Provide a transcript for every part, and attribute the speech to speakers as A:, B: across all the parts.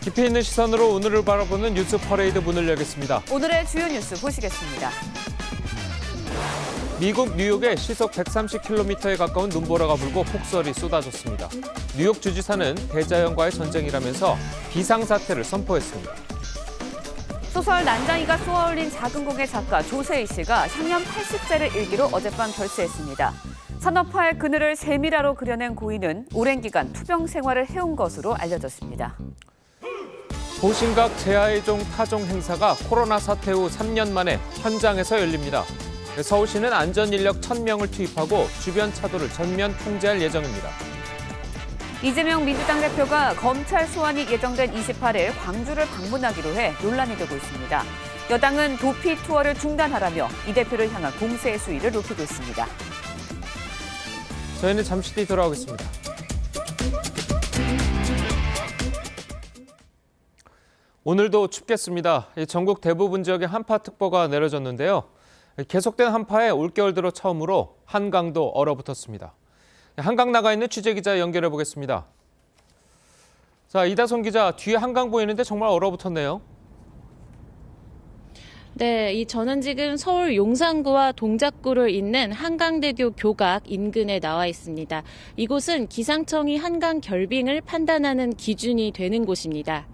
A: 깊이 있는 시선으로 오늘을 바라보는 뉴스 퍼레이드 문을 열겠습니다.
B: 오늘의 주요 뉴스 보시겠습니다.
A: 미국 뉴욕에 시속 130km에 가까운 눈보라가 불고 폭설이 쏟아졌습니다. 뉴욕 주지사는 대자연과의 전쟁이라면서 비상사태를 선포했습니다.
B: 소설 난장이가 쏘아올린 작은 공의 작가 조세희 씨가 향년 80세를 일기로 어젯밤 별세했습니다. 산업화의 그늘을 세밀하로 그려낸 고인은 오랜 기간 투병 생활을 해온 것으로 알려졌습니다.
A: 도심각 제아의 종 타종 행사가 코로나 사태 후 3년 만에 현장에서 열립니다. 서울시는 안전인력 1,000명을 투입하고 주변 차도를 전면 통제할 예정입니다.
B: 이재명 민주당 대표가 검찰 소환이 예정된 28일 광주를 방문하기로 해 논란이 되고 있습니다. 여당은 도피 투어를 중단하라며 이 대표를 향한 공세의 수위를 높이고 있습니다.
A: 저희는 잠시 뒤 돌아오겠습니다. 오늘도 춥겠습니다. 전국 대부분 지역에 한파특보가 내려졌는데요. 계속된 한파에 올겨울 들어 처음으로 한강도 얼어붙었습니다. 한강 나가 있는 취재기자 연결해 보겠습니다. 자, 이다솜 기자, 뒤에 한강 보이는데 정말 얼어붙었네요.
C: 네, 저는 지금 서울 용산구와 동작구를 잇는 한강대교 교각 인근에 나와 있습니다. 이곳은 기상청이 한강 결빙을 판단하는 기준이 되는 곳입니다.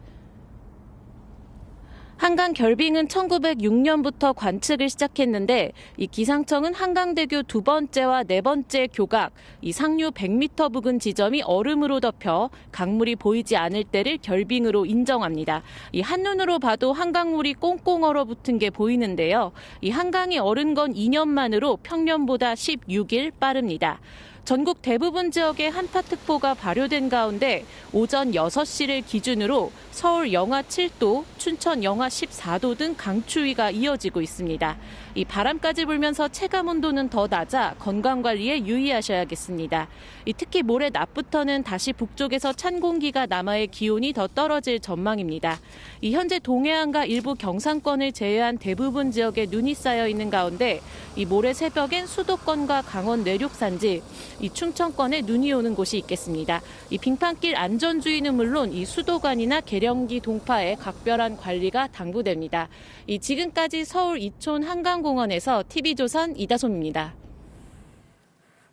C: 한강 결빙은 1906년부터 관측을 시작했는데 이 기상청은 한강대교 두 번째와 네 번째 교각, 이 상류 100m 부근 지점이 얼음으로 덮여 강물이 보이지 않을 때를 결빙으로 인정합니다. 이 한눈으로 봐도 한강물이 꽁꽁 얼어붙은 게 보이는데요. 이 한강이 얼은 건 2년만으로 평년보다 16일 빠릅니다. 전국 대부분 지역에 한파특보가 발효된 가운데 오전 6시를 기준으로 서울 영하 7도, 춘천 영하 14도 등 강추위가 이어지고 있습니다. 이 바람까지 불면서 체감온도는 더 낮아 건강관리에 유의하셔야겠습니다. 특히 모레 낮부터는 다시 북쪽에서 찬 공기가 남하해 기온이 더 떨어질 전망입니다. 현재 동해안과 일부 경상권을 제외한 대부분 지역에 눈이 쌓여 있는 가운데 모레 새벽엔 수도권과 강원 내륙 산지, 충청권에 눈이 오는 곳이 있겠습니다. 빙판길 안전주의는 물론 수도관이나 계량기 동파에 각별한 관리가 당부됩니다. 지금까지 서울 이촌 한강공원에서 TV조선 이다솜입니다.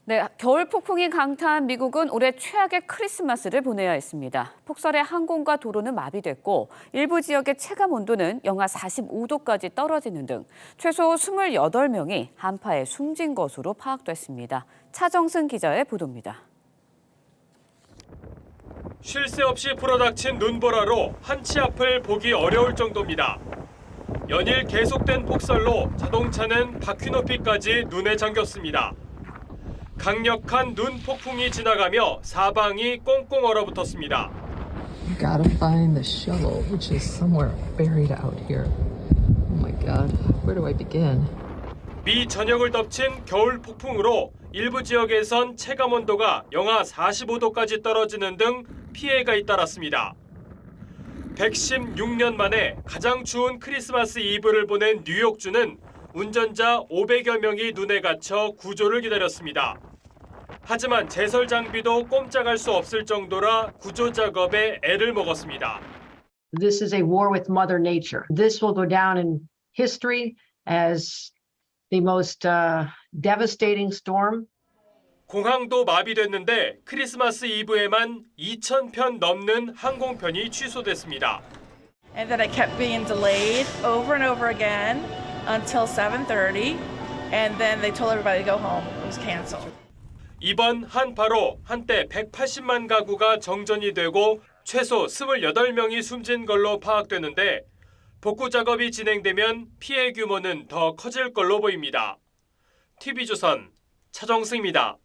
B: 네, 겨울 폭풍이 강타한 미국은 올해 최악의 크리스마스를 보내야 했습니다. 폭설에 항공과 도로는 마비됐고 일부 지역의 체감 온도는 영하 45도까지 떨어지는 등 최소 28명이 한파에 숨진 것으로 파악됐습니다. 차정승 기자의 보도입니다.
D: 쉴 새 없이 불어닥친 눈보라로 한치 앞을 보기 어려울 정도입니다. 연일 계속된 폭설로 자동차는 바퀴 높이까지 눈에 잠겼습니다. 강력한 눈 폭풍이 지나가며 사방이 꽁꽁 얼어붙었습니다.
E: You gotta find the shovel, which is somewhere buried out here. Oh my God, where do I begin?
D: 미 전역을 덮친 겨울 폭풍으로 일부 지역에선 체감 온도가 영하 45도까지 떨어지는 등 피해가 잇따랐습니다. 116년 만에 가장 추운 크리스마스 이브를 보낸 뉴욕주는 운전자 500여 명이 눈에 갇혀 구조를 기다렸습니다. 하지만 제설 장비도 꼼짝할 수 없을 정도라 구조 작업에 애를 먹었습니다.
F: This is a war with Mother Nature. This will go down in history as the most devastating storm.
D: 공항도 마비됐는데 크리스마스 이브에만 2,000편 넘는 항공편이 취소됐습니다.
G: And then it kept being delayed over and over again until 7:30, and then they told everybody to go home. It was canceled.
D: 이번 한파로 한때 180만 가구가 정전이 되고 최소 28명이 숨진 걸로 파악되는데 복구 작업이 진행되면 피해 규모는 더 커질 걸로 보입니다. TV조선 차정승입니다.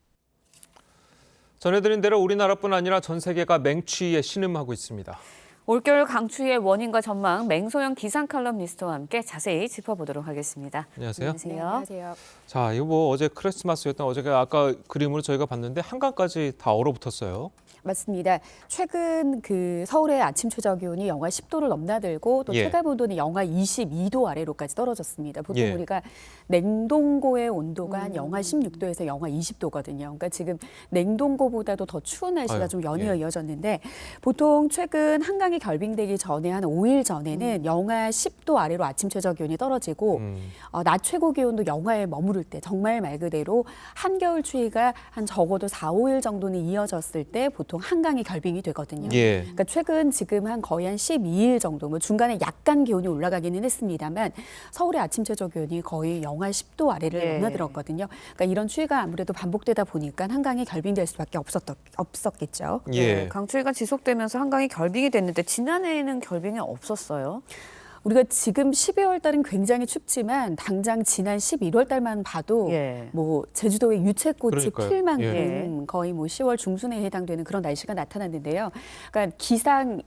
A: 전해드린 대로 우리나라뿐 아니라 전 세계가 맹추위에 신음하고 있습니다.
B: 올겨울 강추위의 원인과 전망, 맹소영 기상 칼럼니스트와 함께 자세히 짚어보도록 하겠습니다.
A: 안녕하세요.
B: 안녕하세요.
H: 네, 안녕하세요.
A: 자, 이거 어제 크리스마스였던 어제 아까 그림으로 저희가 봤는데 한강까지 다 얼어붙었어요.
H: 맞습니다. 최근 그 서울의 아침 최저 기온이 영하 10도를 넘나들고 또
A: 예.
H: 최강 온도는 영하 22도 아래로까지 떨어졌습니다. 보통
A: 예.
H: 우리가 냉동고의 온도가 한 영하 16도에서 영하 20도거든요. 그러니까 지금 냉동고보다도 더 추운 날씨가
A: 아유,
H: 좀 연이어
A: 예.
H: 이어졌는데 보통 최근 한강이 결빙되기 전에 한 5일 전에는 영하 10도 아래로 아침 최저 기온이 떨어지고 낮 최고 기온도 영하에 머무를 때 정말 말 그대로 한겨울 추위가 한 적어도 4, 5일 정도는 이어졌을 때 보통 한강이 결빙이 되거든요.
A: 예.
H: 그러니까 최근 지금 한 거의 한 12일 정도, 뭐 중간에 약간 기온이 올라가기는 했습니다만 서울의 아침 최저 기온이 거의 영하 10도 아래를
B: 예.
H: 넘나들었거든요. 그러니까 이런 추위가 아무래도 반복되다 보니까 한강이 결빙될 수밖에 없었겠죠.
A: 예.
B: 강추위가 지속되면서 한강이 결빙이 됐는데 지난해에는 결빙이 없었어요.
H: 우리가 지금 12월 달은 굉장히 춥지만 당장 지난 11월 달만 봐도
B: 예.
H: 뭐 제주도의 유채꽃이
A: 그러니까요.
H: 필 만큼
B: 예.
H: 거의 뭐 10월 중순에 해당되는 그런 날씨가 나타났는데요. 그러니까 기상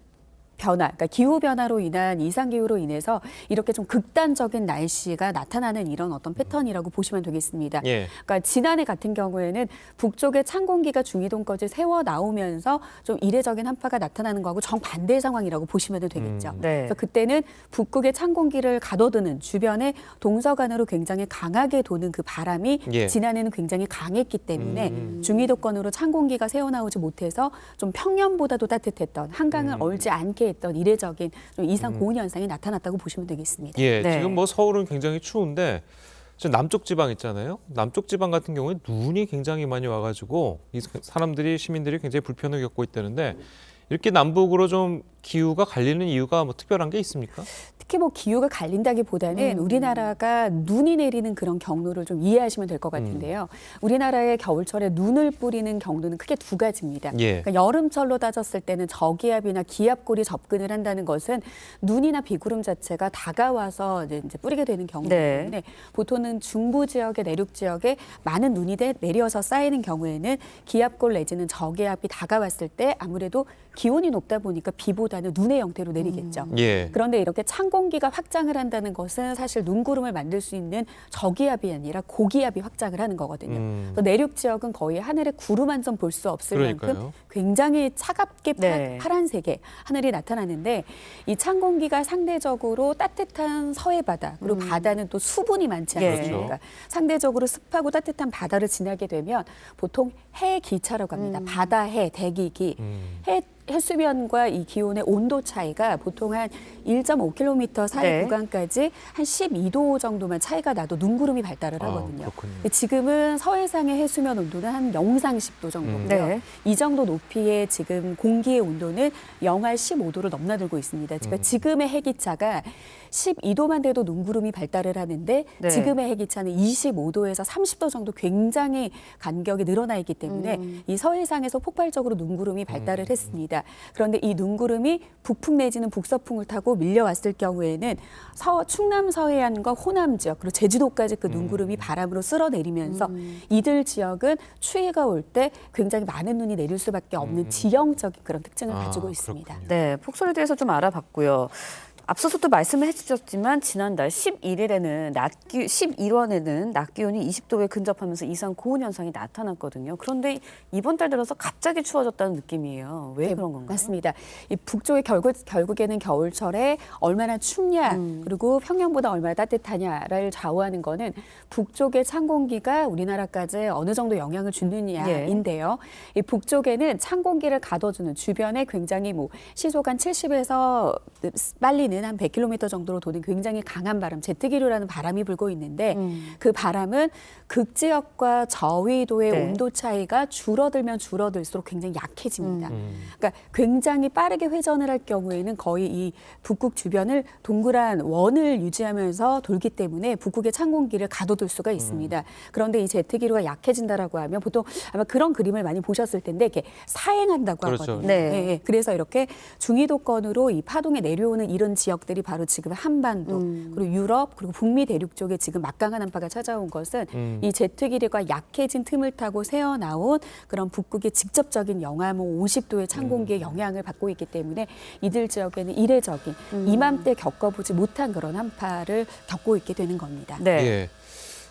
H: 변화, 그러니까 기후 변화로 인한 이상 기후로 인해서 이렇게 좀 극단적인 날씨가 나타나는 이런 어떤 패턴이라고 보시면 되겠습니다.
A: 예.
H: 그러니까 지난해 같은 경우에는 북쪽에 찬 공기가 중위도까지 새어 나오면서 좀 이례적인 한파가 나타나는 거하고 정반대의 상황이라고 보시면 되겠죠.
B: 네.
H: 그래서 그때는 북극의 찬 공기를 가둬두는 주변에 동서간으로 굉장히 강하게 도는 그 바람이
A: 예.
H: 지난해는 굉장히 강했기 때문에 중위도권으로 찬 공기가 새어나오지 못해서 좀 평년보다도 따뜻했던 한강을 얼지 않게 했던 이례적인 좀 이상 고온 현상이 나타났다고 보시면 되겠습니다.
A: 예,
B: 네.
A: 지금 뭐 서울은 굉장히 추운데 저 남쪽 지방 있잖아요. 남쪽 지방 같은 경우에 눈이 굉장히 많이 와가지고 이 사람들이 시민들이 굉장히 불편을 겪고 있다는데 이렇게 남북으로 좀 기후가 갈리는 이유가 뭐 특별한 게 있습니까?
H: 특히 뭐 기후가 갈린다기보다는 우리나라가 눈이 내리는 그런 경로를 좀 이해하시면 될 것 같은데요. 우리나라의 겨울철에 눈을 뿌리는 경로는 크게 두 가지입니다.
A: 예.
H: 그러니까 여름철로 따졌을 때는 저기압이나 기압골이 접근을 한다는 것은 눈이나 비구름 자체가 다가와서 이제 뿌리게 되는 경우이기
B: 네.
H: 때문에 보통은 중부 지역의 내륙 지역에 많은 눈이 내려서 쌓이는 경우에는 기압골 내지는 저기압이 다가왔을 때 아무래도 기온이 높다 보니까 비보다는 눈의 형태로 내리겠죠.
A: 예.
H: 그런데 이렇게 찬 공기가 확장을 한다는 것은 사실 눈구름을 만들 수 있는 저기압이 아니라 고기압이 확장을 하는 거거든요. 그래서 내륙 지역은 거의 하늘에 구름 한 점 볼 수 없을
A: 그러니까요.
H: 만큼 굉장히 차갑게
B: 네.
H: 파란색의 하늘이 나타나는데 이 찬 공기가 상대적으로 따뜻한 서해 바다 그리고 바다는 또 수분이 많지
B: 예.
H: 않습니까?
A: 그렇죠.
H: 상대적으로 습하고 따뜻한 바다를 지나게 되면 보통 해기차라고 합니다. 바다 해, 대기기. 해수면과 이 기온의 온도 차이가 보통 한 1.5km 사이
B: 네.
H: 구간까지 한 12도 정도만 차이가 나도 눈구름이 발달을 하거든요.
A: 그렇군요.
H: 근데 지금은 서해상의 해수면 온도는 한 영상 10도 정도고요.
B: 네.
H: 이 정도 높이의 지금 공기의 온도는 영하 15도를 넘나들고 있습니다. 그러니까 지금의 해기차가 12도만 돼도 눈구름이 발달을 하는데
B: 네.
H: 지금의 해기차는 25도에서 30도 정도 굉장히 간격이 늘어나 있기 때문에 이 서해상에서 폭발적으로 눈구름이 발달을 했습니다. 그런데 이 눈구름이 북풍 내지는 북서풍을 타고 밀려왔을 경우에는 충남 서해안과 호남 지역 그리고 제주도까지 그 눈구름이 바람으로 쓸어내리면서 이들 지역은 추위가 올 때 굉장히 많은 눈이 내릴 수밖에 없는 지형적인 그런 특징을 가지고 있습니다.
A: 그렇군요.
B: 네, 폭설에 대해서 좀 알아봤고요. 앞서서도 말씀을 해주셨지만 지난달 11일에는 11월에는 낮 기온이 20도에 근접하면서 이상 고온 현상이 나타났거든요. 그런데 이번 달 들어서 갑자기 추워졌다는 느낌이에요. 왜
H: 네,
B: 그런 건가요?
H: 맞습니다. 이 북쪽이 결국에는 겨울철에 얼마나 춥냐 그리고 평년보다 얼마나 따뜻하냐를 좌우하는 거는 북쪽의 찬 공기가 우리나라까지 어느 정도 영향을 주느냐인데요. 이 북쪽에는 찬 공기를 가둬주는 주변에 굉장히 뭐 시속 한 70에서 빨리는 한 100km 정도로 도는 굉장히 강한 바람, 제트기류라는 바람이 불고 있는데 그 바람은 극지역과 저위도의
B: 네.
H: 온도 차이가 줄어들면 줄어들수록 굉장히 약해집니다. 그러니까 굉장히 빠르게 회전을 할 경우에는 거의 이 북극 주변을 동그란 원을 유지하면서 돌기 때문에 북극의 찬 공기를 가둬둘 수가 있습니다. 그런데 이 제트기류가 약해진다라고 하면 보통 아마 그런 그림을 많이 보셨을 텐데 이렇게 사행한다고
A: 그렇죠.
H: 하거든요.
B: 네.
H: 네, 그래서 이렇게 중위도권으로 이 파동에 내려오는 이런 지역들이 바로 지금 한반도 그리고 유럽 그리고 북미 대륙 쪽에 지금 막강한 한파가 찾아온 것은 이 제트기류가 약해진 틈을 타고 새어나온 그런 북극의 직접적인 영하 50도의 찬 공기의 영향을 받고 있기 때문에 이들 지역에는 이례적인 이맘때 겪어보지 못한 그런 한파를 겪고 있게 되는 겁니다.
B: 네.
A: 예.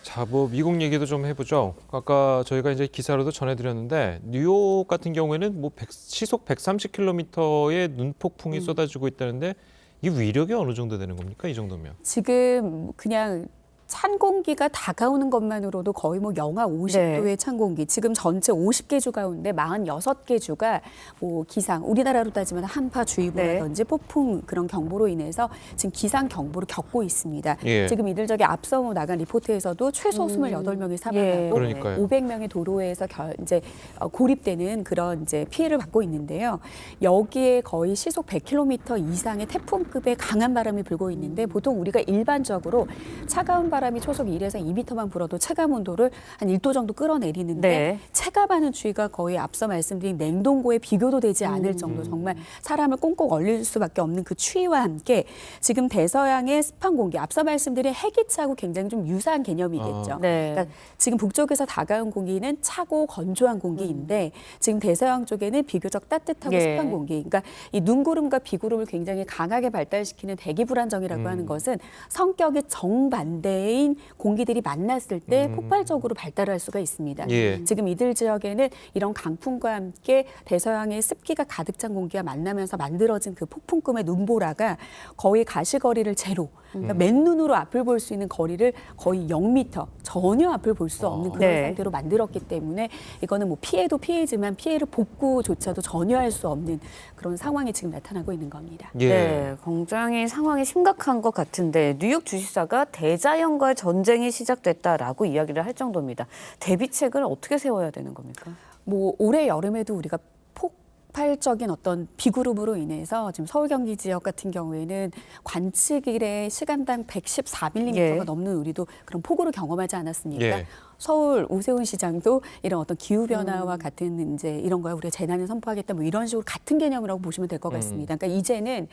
A: 자, 뭐 미국 얘기도 좀 해보죠. 아까 저희가 이제 기사로도 전해드렸는데 뉴욕 같은 경우에는 뭐 시속 130km의 눈폭풍이 쏟아지고 있다는데 이 위력이 어느 정도 되는 겁니까? 이 정도면?
H: 지금 그냥 찬 공기가 다가오는 것만으로도 거의 뭐 영하 50도의 찬 공기. 지금 전체 50개 주 가운데 46개 주가 뭐 기상, 우리나라로 따지면 한파주의보라든지 폭풍 그런 경보로 인해서 지금 기상 경보를 겪고 있습니다.
A: 예.
H: 지금 이들 저기 앞서 뭐 나간 리포트에서도 최소 28명이 사망하고
A: 그러니까요.
H: 500명의 도로에서 이제 고립되는 그런 이제 피해를 받고 있는데요. 여기에 거의 시속 100km 이상의 태풍급의 강한 바람이 불고 있는데 보통 우리가 일반적으로 차가운 바람이 초속 1에서 2m만 불어도 체감 온도를 한 1도 정도 끌어내리는데
B: 네.
H: 체감하는 추위가 거의 앞서 말씀드린 냉동고에 비교도 되지 않을 정도 정말 사람을 꽁꽁 얼릴 수밖에 없는 그 추위와 함께 지금 대서양의 습한 공기, 앞서 말씀드린 해기차하고 굉장히 좀 유사한 개념이겠죠.
B: 네.
H: 그러니까 지금 북쪽에서 다가온 공기는 차고 건조한 공기인데 지금 대서양 쪽에는 비교적 따뜻하고
B: 예.
H: 습한 공기. 그러니까 이 눈구름과 비구름을 굉장히 강하게 발달시키는 대기 불안정이라고 하는 것은 성격이 정반대인 공기들이 만났을 때 폭발적으로 발달할 수가 있습니다.
A: 예.
H: 지금 이들 지역에는 이런 강풍과 함께 대서양의 습기가 가득 찬 공기가 만나면서 만들어진 그 폭풍급의 눈보라가 거의 가시거리를 제로, 그러니까 맨눈으로 앞을 볼 수 있는 거리를 거의 0m, 전혀 앞을 볼 수 없는 그런
B: 네.
H: 상태로 만들었기 때문에 이거는 뭐 피해도 피해지만 피해를 복구조차도 전혀 할 수 없는 그런 상황이 지금 나타나고 있는 겁니다.
A: 예.
B: 네, 굉장히 상황이 심각한 것 같은데 뉴욕 주지사가 대자연과 전쟁이 시작됐다라고 이야기를 할 정도입니다. 대비책을 어떻게 세워야 되는 겁니까?
H: 뭐 올해 여름에도 우리가 폭발적인 어떤 비구름으로 인해서 지금 서울 경기 지역 같은 경우에는 관측일에 시간당 114mm가
B: 예.
H: 넘는 우리도 그런 폭우를 경험하지 않았습니까?
A: 예.
H: 서울 오세훈 시장도 이런 어떤 기후 변화와 같은 이제 이런 거야 우리가 재난을 선포하겠다 뭐 이런 식으로 같은 개념이라고 보시면 될 것 같습니다. 그러니까 이제는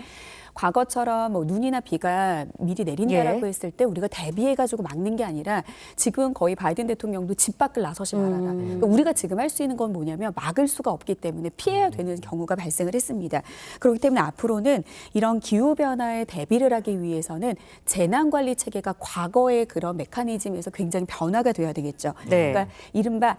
H: 과거처럼 뭐 눈이나 비가 미리 내린다라고
B: 예.
H: 했을 때 우리가 대비해가지고 막는 게 아니라 지금 거의 바이든 대통령도 집 밖을 나서지 말아라. 그러니까 우리가 지금 할 수 있는 건 뭐냐면 막을 수가 없기 때문에 피해야 되는 경우가 발생을 했습니다. 그렇기 때문에 앞으로는 이런 기후 변화에 대비를 하기 위해서는 재난 관리 체계가 과거의 그런 메커니즘에서 굉장히 변화가 돼야 되겠죠.
B: 네.
H: 그러니까 이른바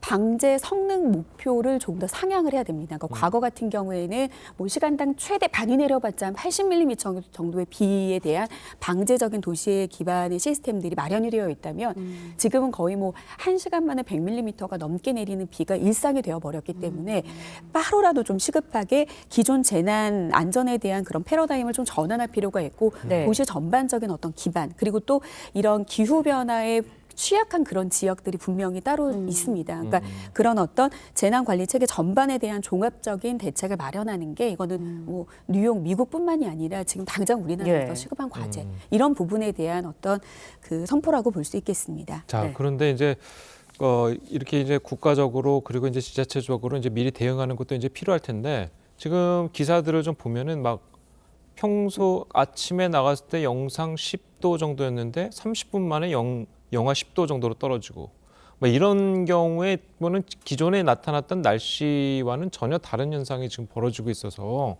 H: 방제 성능 목표를 조금 더 상향을 해야 됩니다. 그러니까 과거 같은 경우에는 뭐 시간당 최대 많이 내려봤자 한 80mm 정도의 비에 대한 방제적인 도시의 기반의 시스템들이 마련이 되어 있다면 지금은 거의 뭐 1시간 만에 100mm가 넘게 내리는 비가 일상이 되어버렸기 때문에 빠르라도 좀 시급하게 기존 재난 안전에 대한 그런 패러다임을 좀 전환할 필요가 있고
B: 네.
H: 도시 전반적인 어떤 기반 그리고 또 이런 기후변화에 취약한 그런 지역들이 분명히 따로 있습니다. 그러니까 그런 어떤 재난 관리 체계 전반에 대한 종합적인 대책을 마련하는 게 이거는 뭐 뉴욕, 미국뿐만이 아니라 지금 당장 우리나라에서
B: 예.
H: 시급한 과제 이런 부분에 대한 어떤 그 선포라고 볼 수 있겠습니다.
A: 자,
B: 네.
A: 그런데 이제 이렇게 이제 국가적으로 그리고 이제 지자체적으로 이제 미리 대응하는 것도 이제 필요할 텐데 지금 기사들을 좀 보면은 막 평소 아침에 나갔을 때 영상 10도 정도였는데 30분 만에 영하 10도 정도로 떨어지고 뭐 이런 경우에 뭐는 기존에 나타났던 날씨와는 전혀 다른 현상이 지금 벌어지고 있어서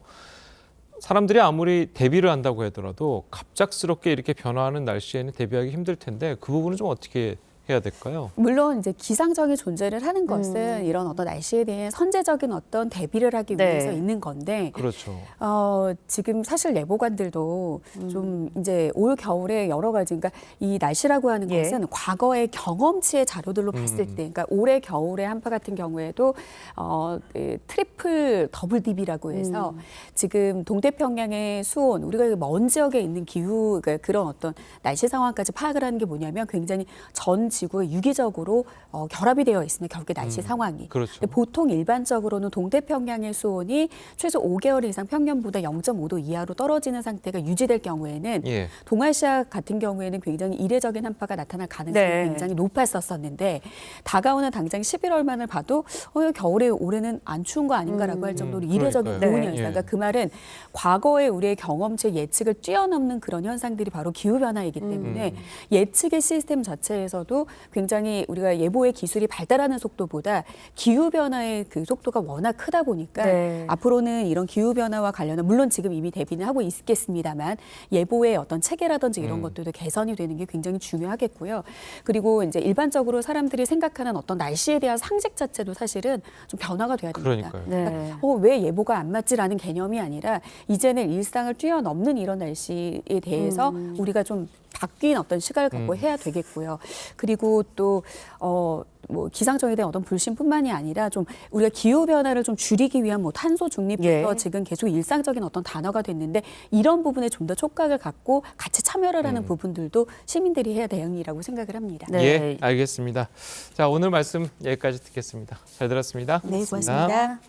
A: 사람들이 아무리 대비를 한다고 하더라도 갑작스럽게 이렇게 변화하는 날씨에는 대비하기 힘들 텐데 그 부분은 좀 어떻게 해야 될까요?
H: 물론 이제 기상청이 존재를 하는 것은 이런 어떤 날씨에 대해 선제적인 어떤 대비를 하기
B: 네.
H: 위해서 있는 건데
A: 그렇죠.
H: 지금 사실 예보관들도 좀 이제 올 겨울에 여러 가지 그러니까 이 날씨라고 하는
B: 예.
H: 것은 과거의 경험치의 자료들로 봤을 때 그러니까 올해 겨울에 한파 같은 경우에도 트리플 더블 DB라고 해서 지금 동태평양의 수온 우리가 먼 지역에 있는 기후 그러니까 그런 어떤 날씨 상황까지 파악을 하는 게 뭐냐면 굉장히 전 지구에 유기적으로 결합이 되어 있습니다. 결국에 날씨 상황이.
A: 그렇죠.
H: 근데 보통 일반적으로는 동태평양의 수온이 최소 5개월 이상 평년보다 0.5도 이하로 떨어지는 상태가 유지될 경우에는
A: 예.
H: 동아시아 같은 경우에는 굉장히 이례적인 한파가 나타날 가능성이
B: 네.
H: 굉장히 높았었는데 다가오는 당장 11월만을 봐도 겨울에 올해는 안 추운 거 아닌가라고 할 정도로 이례적인
A: 그러니까요.
H: 고온
B: 네.
H: 현상.
A: 예.
H: 그러니까 그 말은 과거의 우리의 경험치 예측을 뛰어넘는 그런 현상들이 바로 기후변화이기 때문에 예측의 시스템 자체에서도 경우에도 굉장히 우리가 예보의 기술이 발달하는 속도보다 기후 변화의 그 속도가 워낙 크다 보니까
B: 네.
H: 앞으로는 이런 기후 변화와 관련한 물론 지금 이미 대비는 하고 있겠습니다만 예보의 어떤 체계라든지 이런 것들도 개선이 되는 게 굉장히 중요하겠고요. 그리고 이제 일반적으로 사람들이 생각하는 어떤 날씨에 대한 상식 자체도 사실은 좀 변화가 돼야 됩니다.
A: 그러니까요.
B: 네.
H: 왜 예보가 안 맞지라는 개념이 아니라 이제는 일상을 뛰어넘는 이런 날씨에 대해서 우리가 좀 바뀐 어떤 시각을 갖고 해야 되겠고요. 그리고 또 뭐 기상청에 대한 어떤 불신뿐만이 아니라 좀 우리가 기후 변화를 좀 줄이기 위한 뭐 탄소 중립부터
B: 예.
H: 지금 계속 일상적인 어떤 단어가 됐는데 이런 부분에 좀 더 촉각을 갖고 같이 참여를 하는 부분들도 시민들이 해야 대응이라고 생각을 합니다.
B: 네.
A: 예, 알겠습니다. 자, 오늘 말씀 여기까지 듣겠습니다. 잘 들었습니다.
H: 네, 고맙습니다.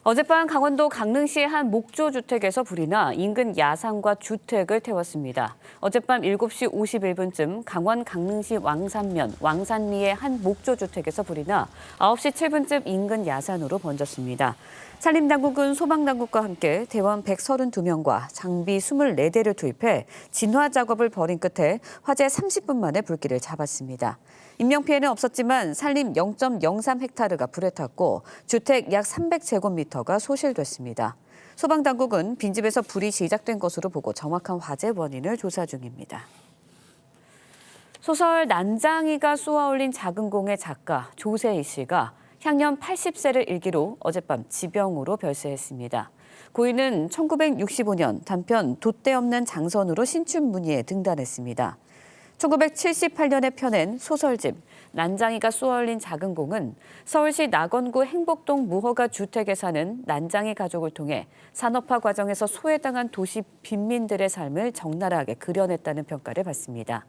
B: 어젯밤 강원도 강릉시의 한 목조 주택에서 불이 나 인근 야산과 주택을 태웠습니다. 어젯밤 7시 51분쯤 강원 강릉시 왕산면 왕산리의 한 목조 주택에서 불이 나 9시 7분쯤 인근 야산으로 번졌습니다. 산림당국은 소방당국과 함께 대원 132명과 장비 24대를 투입해 진화 작업을 벌인 끝에 화재 30분 만에 불길을 잡았습니다. 인명피해는 없었지만 산림 0.03헥타르가 불에 탔고 주택 약 300제곱미터가 소실됐습니다. 소방당국은 빈집에서 불이 시작된 것으로 보고 정확한 화재 원인을 조사 중입니다. 소설 난장이가 쏘아올린 작은 공의 작가 조세희 씨가 향년 80세를 일기로 어젯밤 지병으로 별세했습니다. 고인은 1965년 단편 돛대 없는 장선으로 신춘문예에 등단했습니다. 1978년에 펴낸 소설집 난장이가 쏘아올린 작은 공은 서울시 낙원구 행복동 무허가 주택에 사는 난장이 가족을 통해 산업화 과정에서 소외당한 도시 빈민들의 삶을 적나라하게 그려냈다는 평가를 받습니다.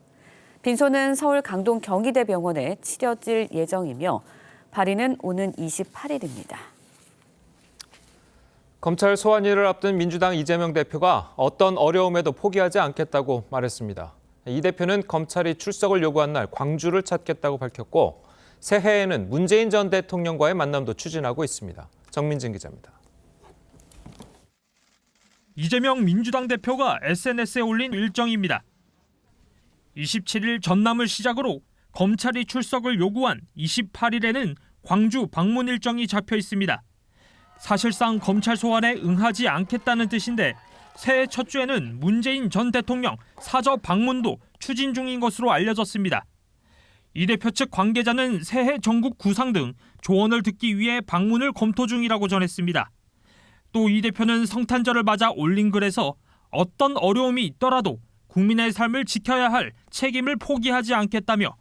B: 빈소는 서울 강동 경희대병원에 치러질 예정이며 발인은 오는 28일입니다.
A: 검찰 소환일을 앞둔 민주당 이재명 대표가 어떤 어려움에도 포기하지 않겠다고 말했습니다. 이 대표는 검찰이 출석을 요구한 날 광주를 찾겠다고 밝혔고 새해에는 문재인 전 대통령과의 만남도 추진하고 있습니다. 정민진 기자입니다.
I: 이재명 민주당 대표가 SNS에 올린 일정입니다. 27일 전남을 시작으로 검찰이 출석을 요구한 28일에는 광주 방문 일정이 잡혀 있습니다. 사실상 검찰 소환에 응하지 않겠다는 뜻인데 새해 첫 주에는 문재인 전 대통령 사저 방문도 추진 중인 것으로 알려졌습니다. 이 대표 측 관계자는 새해 전국 구상 등 조언을 듣기 위해 방문을 검토 중이라고 전했습니다. 또 이 대표는 성탄절을 맞아 올린 글에서 어떤 어려움이 있더라도 국민의 삶을 지켜야 할 책임을 포기하지 않겠다며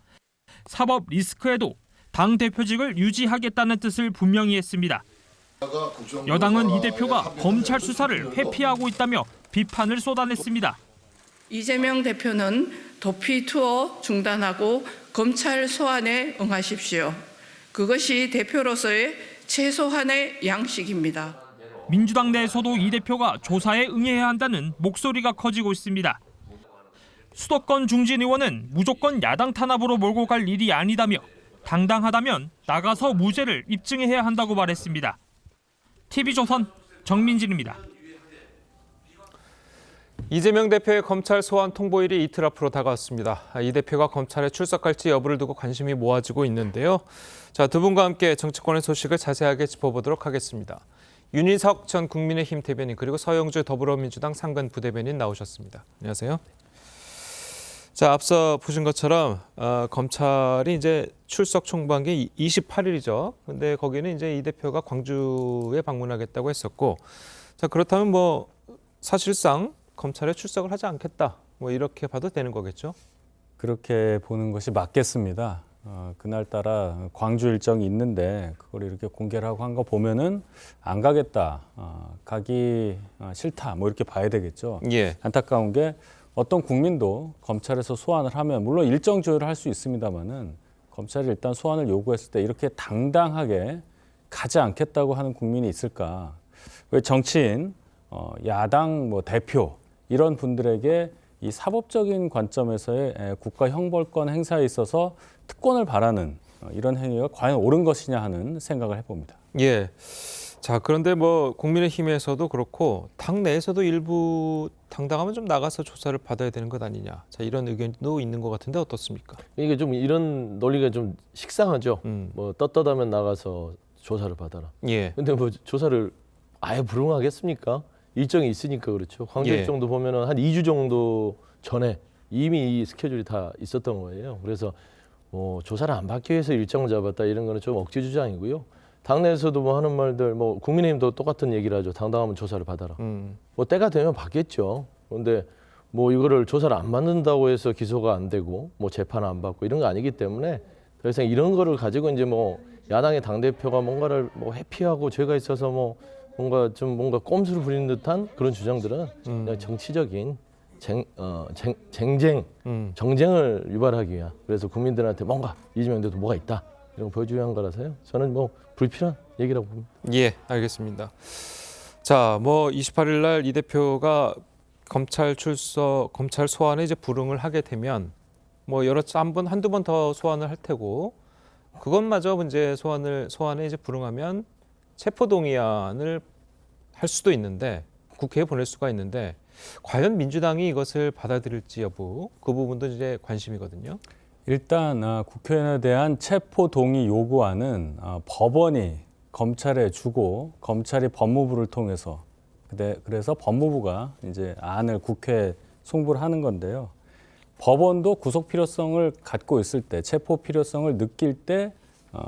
I: 사법 리스크에도 당 대표직을 유지하겠다는 뜻을 분명히 했습니다. 여당은 이 대표가 검찰 수사를 회피하고 있다며 비판을 쏟아냈습니다.
G: 이재명 대표는 도피 투어 중단하고 검찰 소환에 응하십시오. 그것이 대표로서의 최소한의 양식입니다.
I: 민주당 내에서도 이 대표가 조사에 응해야 한다는 목소리가 커지고 있습니다. 수도권 중진 의원은 무조건 야당 탄압으로 몰고 갈 일이 아니다며 당당하다면 나가서 무죄를 입증해야 한다고 말했습니다. TV조선 정민진입니다.
A: 이재명 대표의 검찰 소환 통보일이 이틀 앞으로 다가왔습니다. 이 대표가 검찰에 출석할지 여부를 두고 관심이 모아지고 있는데요. 자, 두 분과 함께 정치권의 소식을 자세하게 짚어보도록 하겠습니다. 윤희석 전 국민의힘 대변인 그리고 서영주 더불어민주당 상근 부대변인 나오셨습니다. 안녕하세요. 자, 앞서 보신 것처럼 검찰이 이제 출석 총방기 28일이죠. 근데 거기는 이제 이 대표가 광주에 방문하겠다고 했었고, 자, 그렇다면 뭐 사실상 검찰에 출석을 하지 않겠다. 뭐 이렇게 봐도 되는 거겠죠?
J: 그렇게 보는 것이 맞겠습니다. 그날따라 광주 일정이 있는데 그걸 이렇게 공개를 하고 한 거 보면은 안 가겠다, 가기 싫다, 뭐 이렇게 봐야 되겠죠.
A: 예.
J: 안타까운 게 어떤 국민도 검찰에서 소환을 하면 물론 일정 조율을 할 수 있습니다만은 검찰이 일단 소환을 요구했을 때 이렇게 당당하게 가지 않겠다고 하는 국민이 있을까? 왜 정치인, 야당 뭐 대표 이런 분들에게 이 사법적인 관점에서의 국가 형벌권 행사에 있어서 특권을 바라는 이런 행위가 과연 옳은 것이냐 하는 생각을 해봅니다.
A: 예. 자, 그런데 뭐 국민의힘에서도 그렇고 당 내에서도 일부 당당하면 좀 나가서 조사를 받아야 되는 것 아니냐. 자, 이런 의견도 있는 것 같은데 어떻습니까?
K: 이게 좀 이런 논리가 좀 식상하죠. 뭐 떳떳하면 나가서 조사를 받아라.
A: 예.
K: 근데 뭐 조사를 아예 불응하겠습니까? 일정이 있으니까 그렇죠. 광주일정도 보면은 한 2주 정도 전에 이미 이 스케줄이 다 있었던 거예요. 그래서 조사를 안 받기 위해서 일정을 잡았다 이런 거는 좀 억지 주장이고요. 당내에서도 뭐 하는 말들, 뭐 국민의힘도 똑같은 얘기를 하죠. 당당하면 조사를 받아라. 뭐 때가 되면 받겠죠. 그런데 뭐 이거를 조사를 안 받는다고 해서 기소가 안 되고 뭐 재판 안 받고 이런 거 아니기 때문에 더 이상 이런 거를 가지고 이제 뭐 야당의 당 대표가 뭔가를 뭐 회피하고 죄가 있어서 뭐 뭔가 꼼수를 부리는 듯한 그런 주장들은 그냥 정치적인 정쟁을 유발하기 위한, 그래서 국민들한테 뭔가 이재명 대도 뭐가 있다 이런 거 보여주기 위한 거라서요. 저는 뭐 불필요한 얘기라고 봅니다.
A: 예, 알겠습니다. 자, 뭐 28일 날 이 대표가 검찰 소환에 이제 불응을 하게 되면 뭐 한두 번 더 소환을 할 테고, 그것마저 이제 소환에 이제 불응하면 체포동의안을 할 수도 있는데, 국회에 보낼 수가 있는데, 과연 민주당이 이것을 받아들일지 여부, 그 부분도 이제 관심이거든요.
J: 일단 국회의원에 대한 체포 동의 요구안은 법원이 검찰에 주고 검찰이 법무부를 통해서 그래서 법무부가 이제 안을 국회에 송부를 하는 건데요. 법원도 구속 필요성을 갖고 있을 때, 체포 필요성을 느낄 때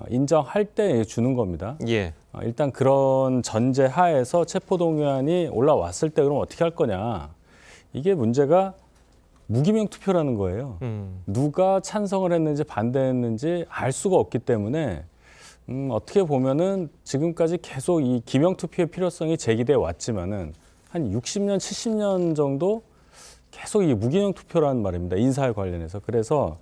J: 인정할 때 주는 겁니다.
A: 예.
J: 일단 그런 전제 하에서 체포 동의안이 올라왔을 때 그럼 어떻게 할 거냐? 이게 문제가 무기명 투표라는 거예요. 누가 찬성을 했는지 반대했는지 알 수가 없기 때문에 어떻게 보면은 지금까지 계속 이 기명 투표의 필요성이 제기돼 왔지만은 한 60년, 70년 정도 계속 이 무기명 투표라는 말입니다. 인사에 관련해서. 그래서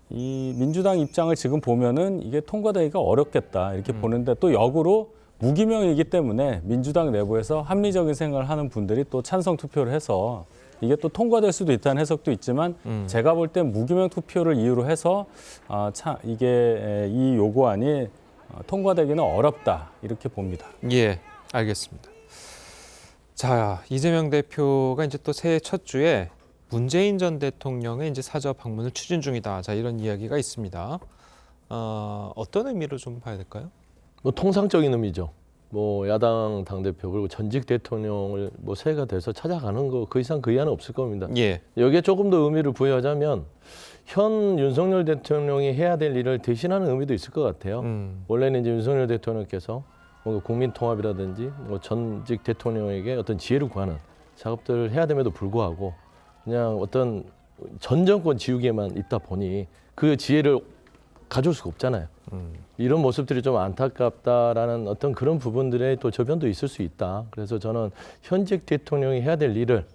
J: 이 민주당 입장을 지금 보면은 이게 통과되기가 어렵겠다 이렇게 보는데, 또 역으로 무기명이기 때문에 민주당 내부에서 합리적인 생각을 하는 분들이 또 찬성 투표를 해서 이게 또 통과될 수도 있다는 해석도 있지만 제가 볼 때 무기명 투표를 이유로 해서 이게 이 요구안이 통과되기는 어렵다 이렇게 봅니다.
A: 예, 알겠습니다. 자, 이재명 대표가 이제 또 새해 첫 주에 문재인 전 대통령의 이제 사저 방문을 추진 중이다. 자, 이런 이야기가 있습니다. 어떤 의미로 좀 봐야 될까요?
K: 뭐 통상적인 의미죠. 뭐 야당 당대표 그리고 전직 대통령을 뭐 새해가 돼서 찾아가는 거 그 이상 그 이하는 없을 겁니다.
A: 예.
K: 여기에 조금 더 의미를 부여하자면 현 윤석열 대통령이 해야 될 일을 대신하는 의미도 있을 것 같아요. 원래는 이제 윤석열 대통령께서 뭔가 국민 통합이라든지 뭐 전직 대통령에게 어떤 지혜를 구하는 작업들을 해야 됨에도 불구하고 그냥 어떤 전 정권 지우개만 있다 보니 그 지혜를 가져올 수가 없잖아요. 이런 모습들이 좀 안타깝다라는 어떤 그런 부분들의 또 저변도 있을 수 있다. 그래서 저는 현직 대통령이 해야 될 일을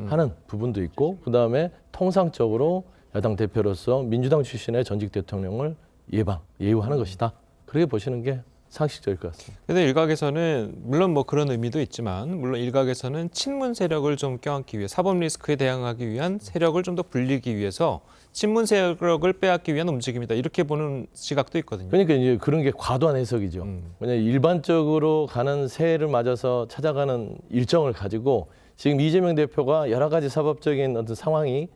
K: 하는 부분도 있고, 그다음에 통상적으로 야당 대표로서 민주당 출신의 전직 대통령을 예우하는 것이다. 그렇게 보시는 게 상식적일 것 같습니다.
A: 그런데 일각에서는 물론 뭐 그런 의미도 있지만, 물론 일각에서는 친문 세력을 좀 껴안기 위해, 사법 리스크에 대응하기 위한 세력을 좀 더 불리기 위해서 친문 세력을 빼앗기 위한 움직임이다, 이렇게 보는 시각도 있거든요.
K: 그러니까 이제 그런 게 과도한 해석이죠. 왜냐하면 일반적으로 가는 새해를 맞아서 찾아가는 일정을 가지고 지금 이재명 대표가 여러 가지 사법적인 어떤 상황이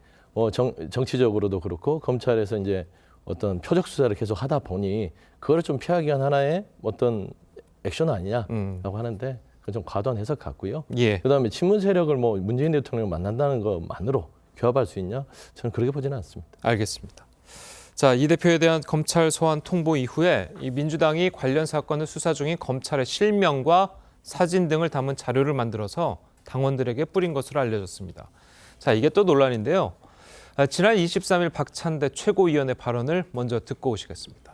K: 정치적으로도 그렇고 검찰에서 이제 어떤 표적 수사를 계속 하다 보니 그거를 좀 피하기 위한 하나의 어떤 액션 아니냐라고 하는데 그건 좀 과도한 해석 같고요.
A: 예.
K: 그다음에 친문 세력을 뭐 문재인 대통령 만난다는 것만으로 규합할 수 있냐? 저는 그렇게 보지는 않습니다.
A: 알겠습니다. 자, 이 대표에 대한 검찰 소환 통보 이후에 이 민주당이 관련 사건을 수사 중인 검찰의 실명과 사진 등을 담은 자료를 만들어서 당원들에게 뿌린 것으로 알려졌습니다. 자, 이게 또 논란인데요. 지난 23일 박찬대 최고위원의 발언을 먼저 듣고 오시겠습니다.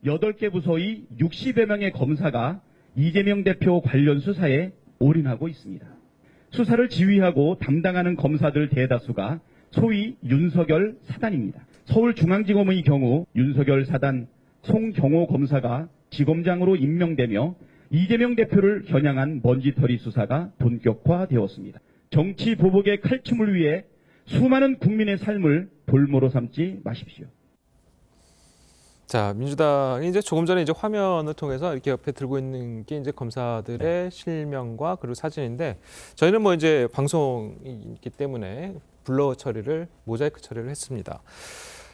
L: 8개 부서의 60여 명의 검사가 이재명 대표 관련 수사에 올인하고 있습니다. 수사를 지휘하고 담당하는 검사들 대다수가 소위 윤석열 사단입니다. 서울중앙지검의 경우 윤석열 사단 송경호 검사가 지검장으로 임명되며 이재명 대표를 겨냥한 먼지털이 수사가 본격화되었습니다. 정치 보복의 칼춤을 위해 수많은 국민의 삶을 볼모로 삼지 마십시오.
A: 자, 민주당이 이제 조금 전에 이제 화면을 통해서 이렇게 옆에 들고 있는 게 이제 검사들의 실명과 그리고 사진인데 저희는 뭐 이제 방송이기 때문에 블러 처리를 모자이크 처리를 했습니다.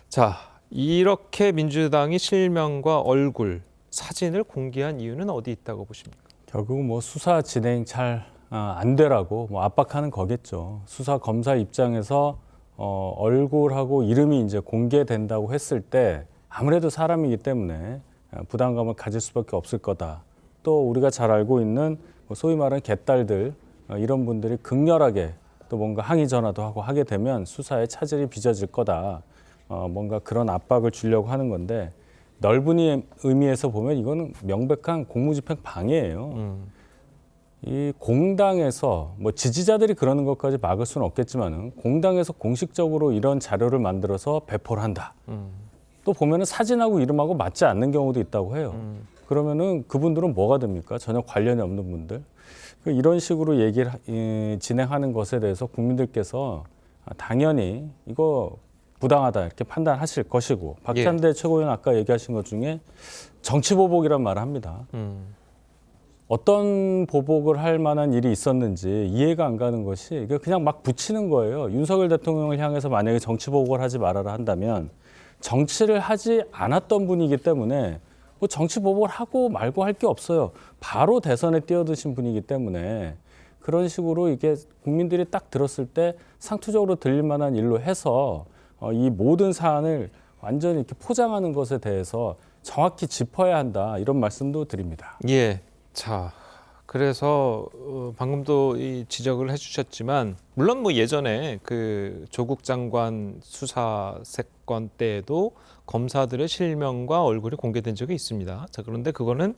A: 자, 이렇게 민주당이 실명과 얼굴, 사진을 공개한 이유는 어디 있다고 보십니까?
J: 결국 뭐 수사 진행 잘 안 되라고 뭐 압박하는 거겠죠. 수사 검사 입장에서 얼굴하고 이름이 이제 공개된다고 했을 때 아무래도 사람이기 때문에 부담감을 가질 수밖에 없을 거다. 또 우리가 잘 알고 있는 소위 말하는 개딸들 이런 분들이 극렬하게 또 뭔가 항의 전화도 하고 하게 되면 수사에 차질이 빚어질 거다. 뭔가 그런 압박을 주려고 하는 건데 넓은 의미에서 보면 이거는 명백한 공무집행 방해예요. 이 공당에서 뭐 지지자들이 그러는 것까지 막을 수는 없겠지만은 공당에서 공식적으로 이런 자료를 만들어서 배포를 한다. 또 보면은 사진하고 이름하고 맞지 않는 경우도 있다고 해요. 그러면은 그분들은 뭐가 됩니까? 전혀 관련이 없는 분들. 이런 식으로 얘기를 진행하는 것에 대해서 국민들께서 당연히 이거 부당하다 이렇게 판단하실 것이고 박찬대 최고위원 아까 얘기하신 것 중에 정치 보복이란 말을 합니다. 어떤 보복을 할 만한 일이 있었는지 이해가 안 가는 것이 그냥 막 붙이는 거예요. 윤석열 대통령을 향해서 만약에 정치 보복을 하지 말아라 한다면 정치를 하지 않았던 분이기 때문에 뭐 정치 보복을 하고 말고 할 게 없어요. 바로 대선에 뛰어드신 분이기 때문에 그런 식으로 이게 국민들이 딱 들었을 때 상투적으로 들릴 만한 일로 해서 이 모든 사안을 완전히 이렇게 포장하는 것에 대해서 정확히 짚어야 한다 이런 말씀도 드립니다.
A: 예. 자, 그래서 방금도 이 지적을 해주셨지만 물론 뭐 예전에 그 조국 장관 수사 사건 때에도 검사들의 실명과 얼굴이 공개된 적이 있습니다. 자, 그런데 그거는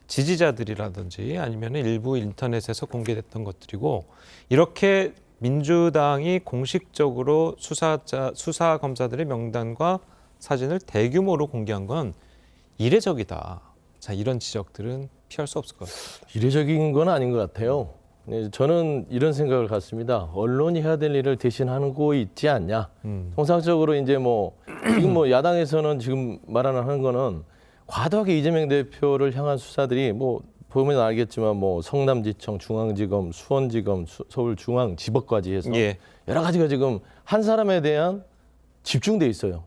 A: 지지자들이라든지 아니면 일부 인터넷에서 공개됐던 것들이고 이렇게 민주당이 공식적으로 수사 검사들의 명단과 사진을 대규모로 공개한 건 이례적이다. 자, 이런 지적들은 피할 수 없을 것 같습니다.
K: 이례적인 건 아닌 것 같아요. 저는 이런 생각을 갖습니다. 언론이 해야 될 일을 대신하고 있지 않냐. 통상적으로 이제 지금 야당에서는 지금 하는 거는 과도하게 이재명 대표를 향한 수사들이 보면 알겠지만 성남지청, 중앙지검, 수원지검, 서울중앙지법까지 해서 여러 가지가 지금 한 사람에 대한 집중돼 있어요.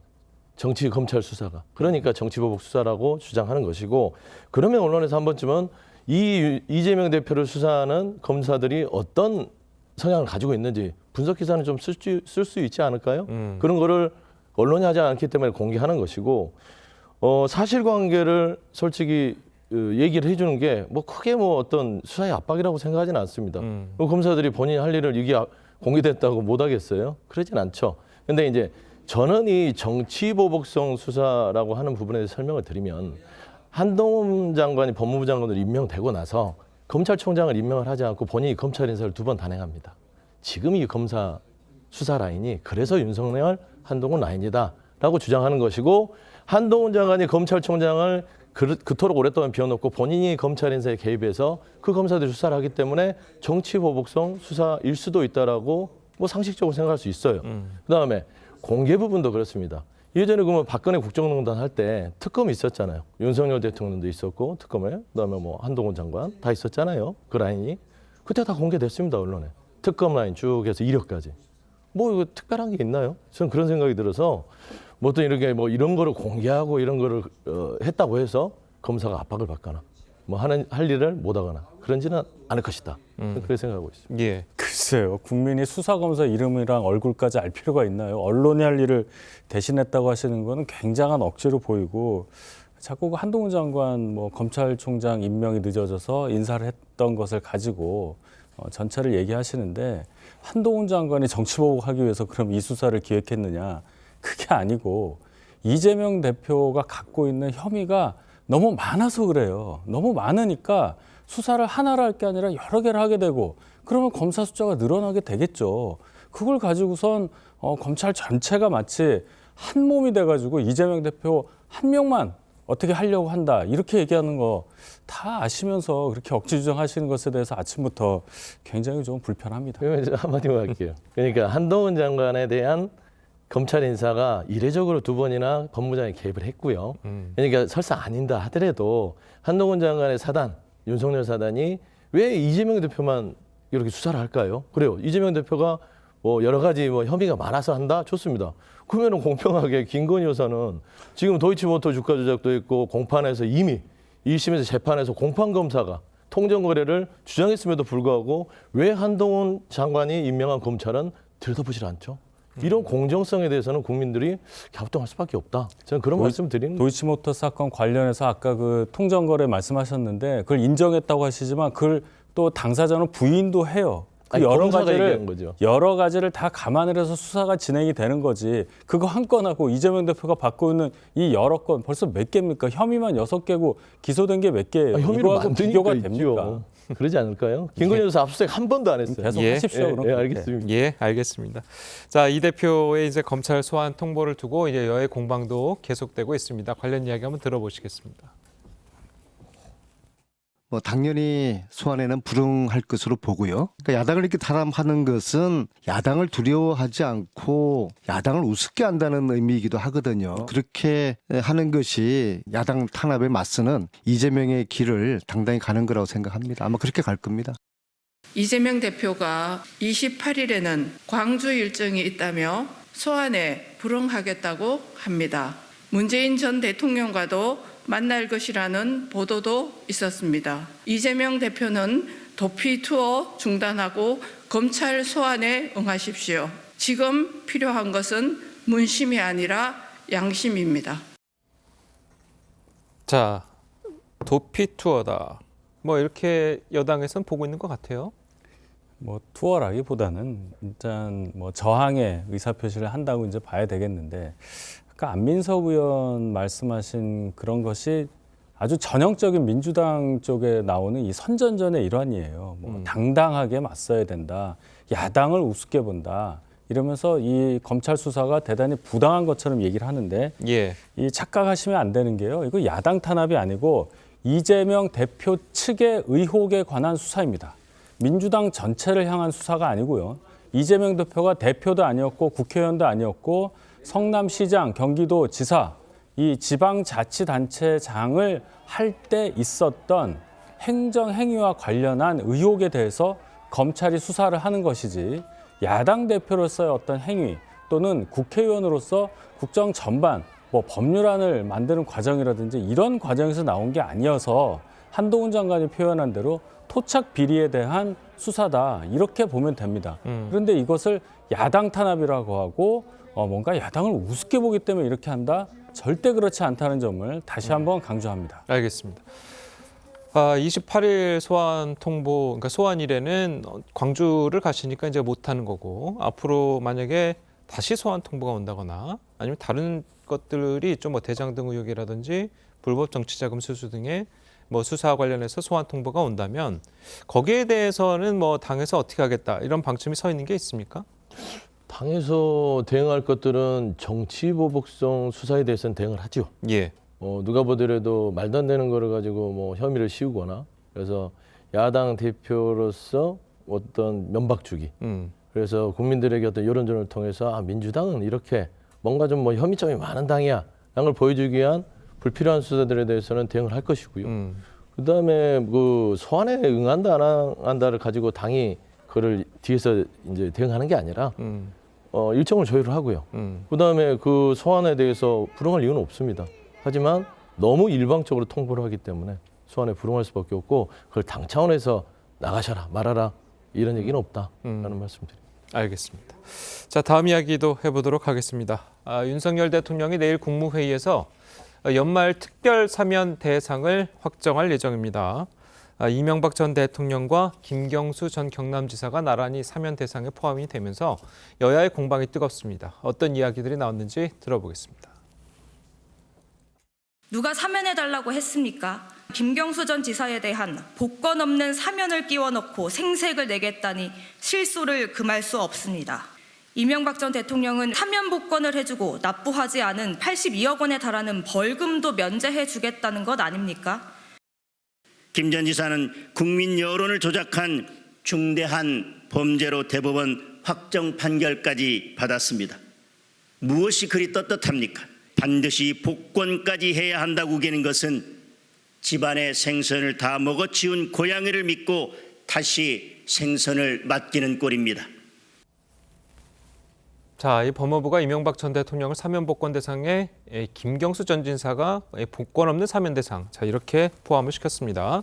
K: 정치 검찰 수사가. 그러니까 정치보복 수사라고 주장하는 것이고 그러면 언론에서 한 번쯤은 이재명 대표를 수사하는 검사들이 어떤 성향을 가지고 있는지 분석 기사는 좀 쓸 수 있지 않을까요? 그런 거를 언론이 하지 않기 때문에 공개하는 것이고 사실관계를 솔직히 얘기를 해주는 게 크게 어떤 수사의 압박이라고 생각하지는 않습니다. 검사들이 본인이 할 일을 이게 공개됐다고 못 하겠어요? 그러진 않죠. 근데 이제 저는 이 정치보복성 수사라고 하는 부분에 대해서 설명을 드리면 한동훈 장관이 법무부 장관으로 임명되고 나서 검찰총장을 임명을 하지 않고 본인이 검찰 인사를 2번 단행합니다. 지금 이 검사 수사 라인이 그래서 윤석열, 한동훈 라인이다라고 주장하는 것이고 한동훈 장관이 검찰총장을 그토록 오랫동안 비워놓고 본인이 검찰 인사에 개입해서 그 검사들이 수사를 하기 때문에 정치보복성 수사일 수도 있다라고 상식적으로 생각할 수 있어요. 그다음에 공개 부분도 그렇습니다. 예전에 그러면 박근혜 국정농단 할 때 특검이 있었잖아요. 윤석열 대통령도 있었고 특검에 그다음에 한동훈 장관 다 있었잖아요. 그 라인이 그때 다 공개됐습니다. 언론에 특검 라인 쭉 해서 이력까지 이거 특별한 게 있나요? 저는 그런 생각이 들어서 또 이렇게 이런 거를 공개하고 이런 거를 했다고 해서 검사가 압박을 받거나 할 일을 못 하거나 그런지는 않을 것이다. 그렇게 생각하고 있습니다.
A: 예.
J: 글쎄요. 국민이 수사검사 이름이랑 얼굴까지 알 필요가 있나요? 언론이 할 일을 대신했다고 하시는 거는 굉장한 억지로 보이고 자꾸 한동훈 장관 검찰총장 임명이 늦어져서 인사를 했던 것을 가지고 전체를 얘기하시는데 한동훈 장관이 정치보복하기 위해서 그럼 이 수사를 기획했느냐? 그게 아니고 이재명 대표가 갖고 있는 혐의가 너무 많아서 그래요. 너무 많으니까 수사를 하나를 할 게 아니라 여러 개를 하게 되고 그러면 검사 숫자가 늘어나게 되겠죠. 그걸 가지고선 검찰 전체가 마치 한 몸이 돼가지고 이재명 대표 한 명만 어떻게 하려고 한다 이렇게 얘기하는 거 다 아시면서 그렇게 억지 주장하시는 것에 대해서 아침부터 굉장히 좀 불편합니다.
K: 한마디만 할게요. 그러니까 한동훈 장관에 대한 검찰 인사가 이례적으로 2번이나 법무장에 개입을 했고요. 그러니까 설사 아닌다 하더라도 한동훈 장관의 사단, 윤석열 사단이 왜 이재명 대표만 이렇게 수사를 할까요? 그래요. 이재명 대표가 뭐 여러 가지 뭐 혐의가 많아서 한다? 좋습니다. 그러면은 공평하게 김건희 여사는 지금 도이치모터 주가 조작도 있고 공판에서 이미 1심에서 재판에서 공판 검사가 통정 거래를 주장했음에도 불구하고 왜 한동훈 장관이 임명한 검찰은 들여다보질 않죠? 이런 공정성에 대해서는 국민들이 갸우뚱할 수밖에 없다. 저는 그런 말씀 드리는 거예요.
J: 도이치모터 사건 관련해서 아까 그 통정거래 말씀하셨는데 그걸 인정했다고 하시지만 그걸 또 당사자는 부인도 해요.
K: 아니,
J: 여러 가지를 다 감안을 해서 수사가 진행이 되는 거지. 그거 한 건하고 이재명 대표가 받고 있는 이 여러 건 벌써 몇 개입니까? 혐의만 6개고 기소된 게 몇 개예요?
K: 혐의로
J: 비교가
K: 있죠.
J: 됩니까?
K: 그러지 않을까요? 김건희 여사 압수수색 한 번도 안 했어요.
J: 계속 하십시오. 그럼.
K: 알겠습니다.
A: 예, 알겠습니다. 자, 이 대표의 이제 검찰 소환 통보를 두고 이제 여야 공방도 계속되고 있습니다. 관련 이야기 한번 들어보시겠습니다.
M: 뭐 당연히 소환에는 불응할 것으로 보고요. 그러니까 야당을 이렇게 탄압하는 것은 야당을 두려워하지 않고 야당을 우습게 한다는 의미이기도 하거든요. 그렇게 하는 것이 야당 탄압에 맞서는 이재명의 길을 당당히 가는 거라고 생각합니다. 아마 그렇게 갈 겁니다.
N: 이재명 대표가 28일에는 광주 일정이 있다며 소환에 불응하겠다고 합니다. 문재인 전 대통령과도 만날 것이라는 보도도 있었습니다. 이재명 대표는 도피 투어 중단하고 검찰 소환에 응하십시오. 지금 필요한 것은 문심이 아니라 양심입니다.
A: 자, 도피 투어다. 뭐 이렇게 여당에서는 보고 있는 것 같아요.
J: 뭐 투어라기보다는 일단 뭐 저항의 의사표시를 한다고 이제 봐야 되겠는데 아까 안민석 의원 말씀하신 그런 것이 아주 전형적인 민주당 쪽에 나오는 이 선전전의 일환이에요. 뭐 당당하게 맞서야 된다. 야당을 우습게 본다. 이러면서 이 검찰 수사가 대단히 부당한 것처럼 얘기를 하는데
A: 예.
J: 이 착각하시면 안 되는 게요. 이거 야당 탄압이 아니고 이재명 대표 측의 의혹에 관한 수사입니다. 민주당 전체를 향한 수사가 아니고요. 이재명 대표가 대표도 아니었고 국회의원도 아니었고 성남시장, 경기도지사, 이 지방자치단체장을 할 때 있었던 행정행위와 관련한 의혹에 대해서 검찰이 수사를 하는 것이지 야당 대표로서의 어떤 행위 또는 국회의원으로서 국정 전반 뭐 법률안을 만드는 과정이라든지 이런 과정에서 나온 게 아니어서 한동훈 장관이 표현한 대로 토착 비리에 대한 수사다 이렇게 보면 됩니다. 그런데 이것을 야당 탄압이라고 하고 뭔가 야당을 우습게 보기 때문에 이렇게 한다? 절대 그렇지 않다는 점을 다시 한번 강조합니다.
A: 알겠습니다. 28일 소환 통보, 그러니까 소환일에는 광주를 가시니까 이제 못 하는 거고 앞으로 만약에 다시 소환 통보가 온다거나 아니면 다른 것들이 좀 뭐 대장동 의혹이라든지 불법 정치자금 수수 등의 뭐 수사와 관련해서 소환 통보가 온다면 거기에 대해서는 뭐 당에서 어떻게 하겠다 이런 방침이 서 있는 게 있습니까?
K: 당에서 대응할 것들은 정치보복성 수사에 대해서는 대응을 하죠.
A: 예.
K: 누가 보더라도 말도 안 되는 거를 가지고 뭐 혐의를 씌우거나 그래서 야당 대표로서 어떤 면박주기. 그래서 국민들에게 어떤 여론전을 통해서 민주당은 이렇게 뭔가 좀 뭐 혐의점이 많은 당이야. 라는 걸 보여주기 위한 불필요한 수사들에 대해서는 대응을 할 것이고요. 그다음에 그 소환에 응한다 안 한다를 가지고 당이 그를 뒤에서 이제 대응하는 게 아니라 일정을 조율을 하고요. 그다음에 그 소환에 대해서 불응할 이유는 없습니다. 하지만 너무 일방적으로 통보를 하기 때문에 소환에 불응할 수밖에 없고 그걸 당 차원에서 나가셔라 말아라 이런 얘기는 없다라는 말씀드립니다.
A: 알겠습니다. 자, 다음 이야기도 해보도록 하겠습니다. 윤석열 대통령이 내일 국무회의에서 연말 특별 사면 대상을 확정할 예정입니다. 이명박 전 대통령과 김경수 전 경남지사가 나란히 사면 대상에 포함이 되면서 여야의 공방이 뜨겁습니다. 어떤 이야기들이 나왔는지 들어보겠습니다.
O: 누가 사면해달라고 했습니까? 김경수 전 지사에 대한 복권 없는 사면을 끼워넣고 생색을 내겠다니 실소를 금할 수 없습니다. 이명박 전 대통령은 사면 복권을 해주고 납부하지 않은 82억 원에 달하는 벌금도 면제해 주겠다는 것 아닙니까?
P: 김 전 지사는 국민 여론을 조작한 중대한 범죄로 대법원 확정 판결까지 받았습니다. 무엇이 그리 떳떳합니까? 반드시 복권까지 해야 한다고 우기는 것은 집안의 생선을 다 먹어치운 고양이를 믿고 다시 생선을 맡기는 꼴입니다.
A: 자, 이 법무부가 이명박 전 대통령을 사면 복권 대상에 김경수 전 지사가 복권 없는 사면 대상, 자 이렇게 포함을 시켰습니다.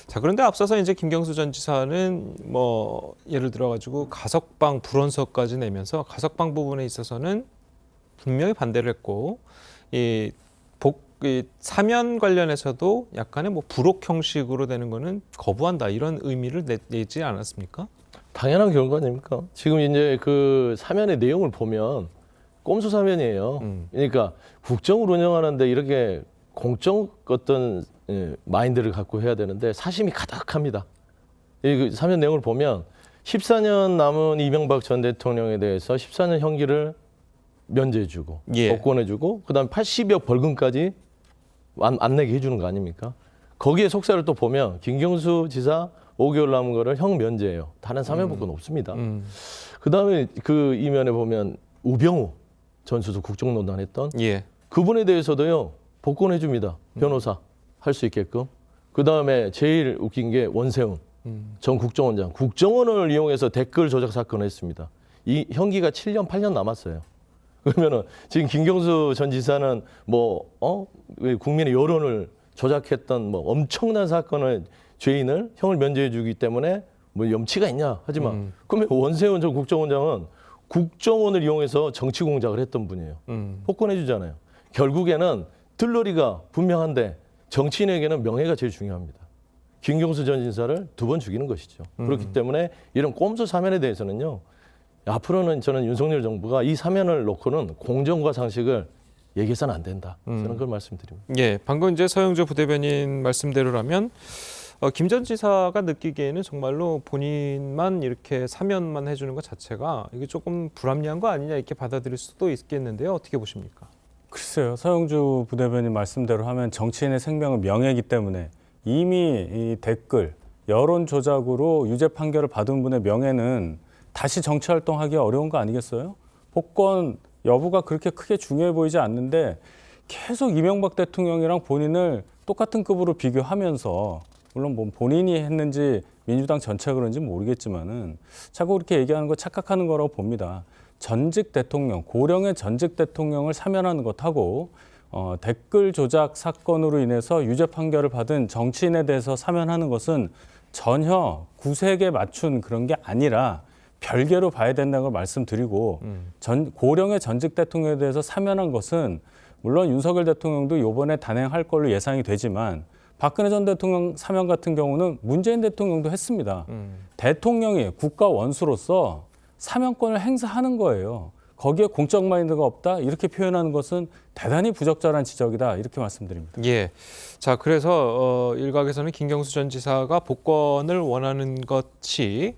A: 자, 그런데 앞서서 이제 김경수 전 지사는 뭐 예를 들어 가지고 가석방 불원서까지 내면서 가석방 부분에 있어서는 분명히 반대를 했고 이 사면 관련해서도 약간의 뭐 불혹 형식으로 되는 거는 거부한다 이런 의미를 내지 않았습니까?
K: 당연한 결과 아닙니까? 지금 이제 그 사면의 내용을 보면 꼼수 사면이에요. 그러니까 국정을 운영하는데 이렇게 공적 어떤 마인드를 갖고 해야 되는데 사심이 가득합니다. 이 사면 내용을 보면 14년 남은 이명박 전 대통령에 대해서 14년 형기를 면제해주고 복권해주고 그다음에 80여 벌금까지 안 내게 해주는 거 아닙니까? 거기에 속사를 또 보면 김경수 지사 5개월 남은 거를 형 면제예요. 다른 사면 복권 없습니다. 그다음에 그 이면에 보면 우병우 전 수석 국정농단 했던 그분에 대해서도요 복권해 줍니다. 변호사 할 수 있게끔. 그다음에 제일 웃긴 게 원세훈 전 국정원장. 국정원을 이용해서 댓글 조작 사건을 했습니다. 이 형기가 7년 8년 남았어요. 그러면은 지금 김경수 전 지사는 국민의 여론을 조작했던 뭐 엄청난 사건을 죄인을 형을 면제해 주기 때문에 뭐 염치가 있냐 하지만 그러면 원세훈 전 국정원장은 국정원을 이용해서 정치 공작을 했던 분이에요. 복권해 주잖아요. 결국에는 들러리가 분명한데 정치인에게는 명예가 제일 중요합니다. 김경수 전 지사를 2번 죽이는 것이죠. 그렇기 때문에 이런 꼼수 사면에 대해서는요. 앞으로는 저는 윤석열 정부가 이 사면을 놓고는 공정과 상식을 얘기해서는 안 된다. 저는 그걸 말씀드립니다.
A: 예, 방금 이제 서영주 부대변인 말씀대로라면 김 전 지사가 느끼기에는 정말로 본인만 이렇게 사면만 해주는 것 자체가 이게 조금 불합리한 거 아니냐 이렇게 받아들일 수도 있겠는데요. 어떻게 보십니까?
J: 글쎄요. 서영주 부대변인 말씀대로 하면 정치인의 생명은 명예이기 때문에 이미 이 댓글, 여론 조작으로 유죄 판결을 받은 분의 명예는 다시 정치 활동하기 어려운 거 아니겠어요? 복권 여부가 그렇게 크게 중요해 보이지 않는데 계속 이명박 대통령이랑 본인을 똑같은 급으로 비교하면서 물론 뭐 본인이 했는지 민주당 전체가 그런지 모르겠지만은 자꾸 그렇게 얘기하는 거 착각하는 거라고 봅니다. 전직 대통령, 고령의 전직 대통령을 사면하는 것하고 댓글 조작 사건으로 인해서 유죄 판결을 받은 정치인에 대해서 사면하는 것은 전혀 구색에 맞춘 그런 게 아니라 별개로 봐야 된다는 걸 말씀드리고 고령의 전직 대통령에 대해서 사면한 것은 물론 윤석열 대통령도 이번에 단행할 걸로 예상이 되지만 박근혜 전 대통령 사면 같은 경우는 문재인 대통령도 했습니다. 대통령이 국가 원수로서 사면권을 행사하는 거예요. 거기에 공적 마인드가 없다 이렇게 표현하는 것은 대단히 부적절한 지적이다 이렇게 말씀드립니다.
A: 예. 자, 그래서 일각에서는 김경수 전 지사가 복권을 원하는 것이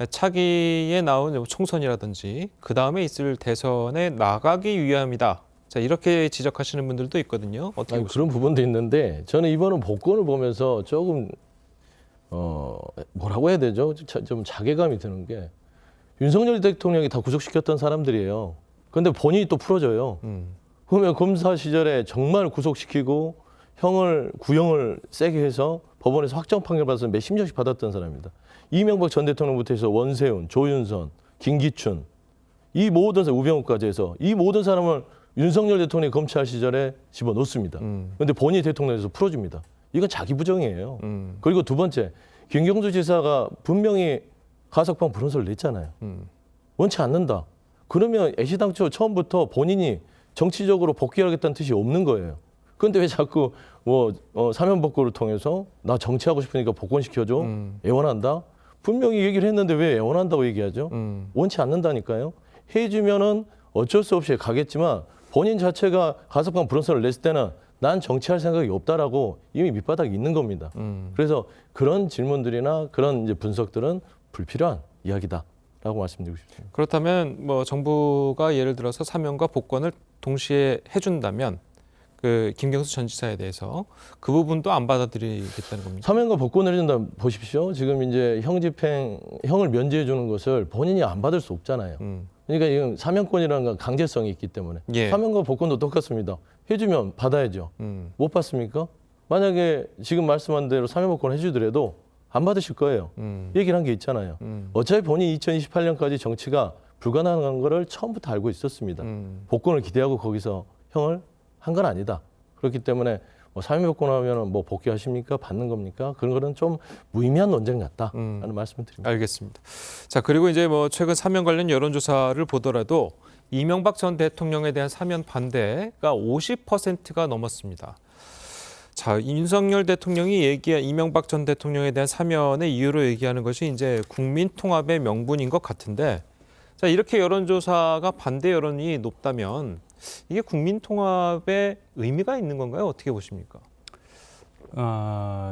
A: 차기에 나온 총선이라든지 그 다음에 있을 대선에 나가기 위함이다. 자, 이렇게 지적하시는 분들도 있거든요. 어떻게
K: 그런 부분도 있는데 저는 이번은 복권을 보면서 조금 뭐라고 해야 되죠? 좀 자괴감이 드는 게 윤석열 대통령이 다 구속시켰던 사람들이에요. 그런데 본인이 또 풀어줘요. 그러면 검사 시절에 정말 구속시키고 구형을 세게 해서 법원에서 확정 판결 받아서 몇십 년씩 받았던 사람입니다. 이명박 전 대통령부터 해서 원세훈, 조윤선, 김기춘 이 모든 사람, 우병우까지 해서 이 모든 사람을 윤석열 대통령이 검찰 시절에 집어넣습니다. 그런데 본인이 대통령에서 풀어줍니다. 이건 자기 부정이에요. 그리고 두 번째, 김경수 지사가 분명히 가석방 불원서를 냈잖아요. 원치 않는다. 그러면 애시당초 처음부터 본인이 정치적으로 복귀하겠다는 뜻이 없는 거예요. 그런데 왜 자꾸 사면 복구를 통해서 나 정치하고 싶으니까 복권시켜줘? 애원한다? 분명히 얘기를 했는데 왜 애원한다고 얘기하죠? 원치 않는다니까요. 해주면은 어쩔 수 없이 가겠지만 본인 자체가 가석방 불원서를 냈을 때는 난 정치할 생각이 없다라고 이미 밑바닥에 있는 겁니다. 그래서 그런 질문들이나 그런 이제 분석들은 불필요한 이야기다라고 말씀드리고 싶습니다.
A: 그렇다면 뭐 정부가 예를 들어서 사면과 복권을 동시에 해준다면 그 김경수 전 지사에 대해서 그 부분도 안 받아들이겠다는 겁니다.
K: 사면과 복권을 해준다 보십시오. 지금 이제 형을 면제해 주는 것을 본인이 안 받을 수 없잖아요. 그러니까 이건 사면권이라는 건 강제성이 있기 때문에
A: 예.
K: 사면과 복권도 똑같습니다. 해주면 받아야죠. 못 받습니까? 만약에 지금 말씀한 대로 사면 복권 해주더라도 안 받으실 거예요. 얘기를 한 게 있잖아요. 어차피 본인이 2028년까지 정치가 불가능한 거를 처음부터 알고 있었습니다. 복권을 기대하고 거기서 형을 한 건 아니다. 그렇기 때문에 뭐 사면 복권하면 뭐 복귀하십니까? 받는 겁니까? 그런 거는 좀 무의미한 논쟁 같다라는 말씀을 드립니다.
A: 알겠습니다. 자, 그리고 이제 뭐 최근 사면 관련 여론조사를 보더라도 이명박 전 대통령에 대한 사면 반대가 50%가 넘었습니다. 자, 윤석열 대통령이 얘기한 이명박 전 대통령에 대한 사면의 이유로 얘기하는 것이 이제 국민 통합의 명분인 것 같은데, 자, 이렇게 여론조사가 반대 여론이 높다면 이게 국민 통합의 의미가 있는 건가요? 어떻게 보십니까?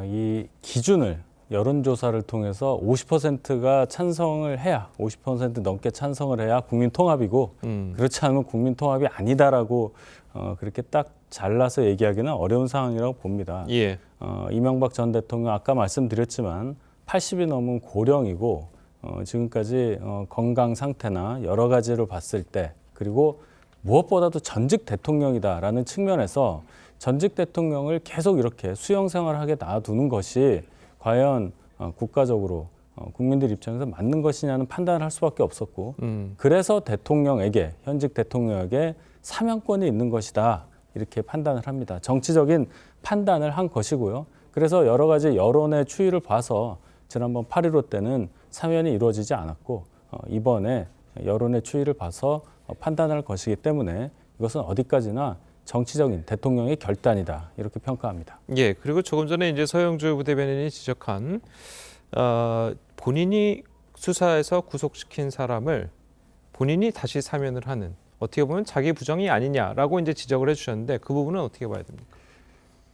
J: 이 기준을 여론조사를 통해서 50%가 찬성을 해야 50% 넘게 찬성을 해야 국민 통합이고 그렇지 않으면 국민 통합이 아니다라고 그렇게 딱 잘라서 얘기하기는 어려운 상황이라고 봅니다.
A: 예.
J: 이명박 전 대통령 아까 말씀드렸지만 80이 넘은 고령이고 지금까지 건강 상태나 여러 가지를 봤을 때 그리고 무엇보다도 전직 대통령이다라는 측면에서 전직 대통령을 계속 이렇게 수용 생활하게 놔두는 것이 과연 국가적으로 국민들 입장에서 맞는 것이냐는 판단을 할 수밖에 없었고 그래서 대통령에게 현직 대통령에게 사면권이 있는 것이다 이렇게 판단을 합니다. 정치적인 판단을 한 것이고요. 그래서 여러 가지 여론의 추이를 봐서 지난번 8.15 때는 사면이 이루어지지 않았고 이번에 여론의 추이를 봐서 판단할 것이기 때문에 이것은 어디까지나 정치적인 대통령의 결단이다 이렇게 평가합니다.
A: 예, 그리고 조금 전에 이제 서영주 부대변인이 지적한 본인이 수사에서 구속시킨 사람을 본인이 다시 사면을 하는 어떻게 보면 자기 부정이 아니냐라고 이제 지적을 해주셨는데 그 부분은 어떻게 봐야 됩니까?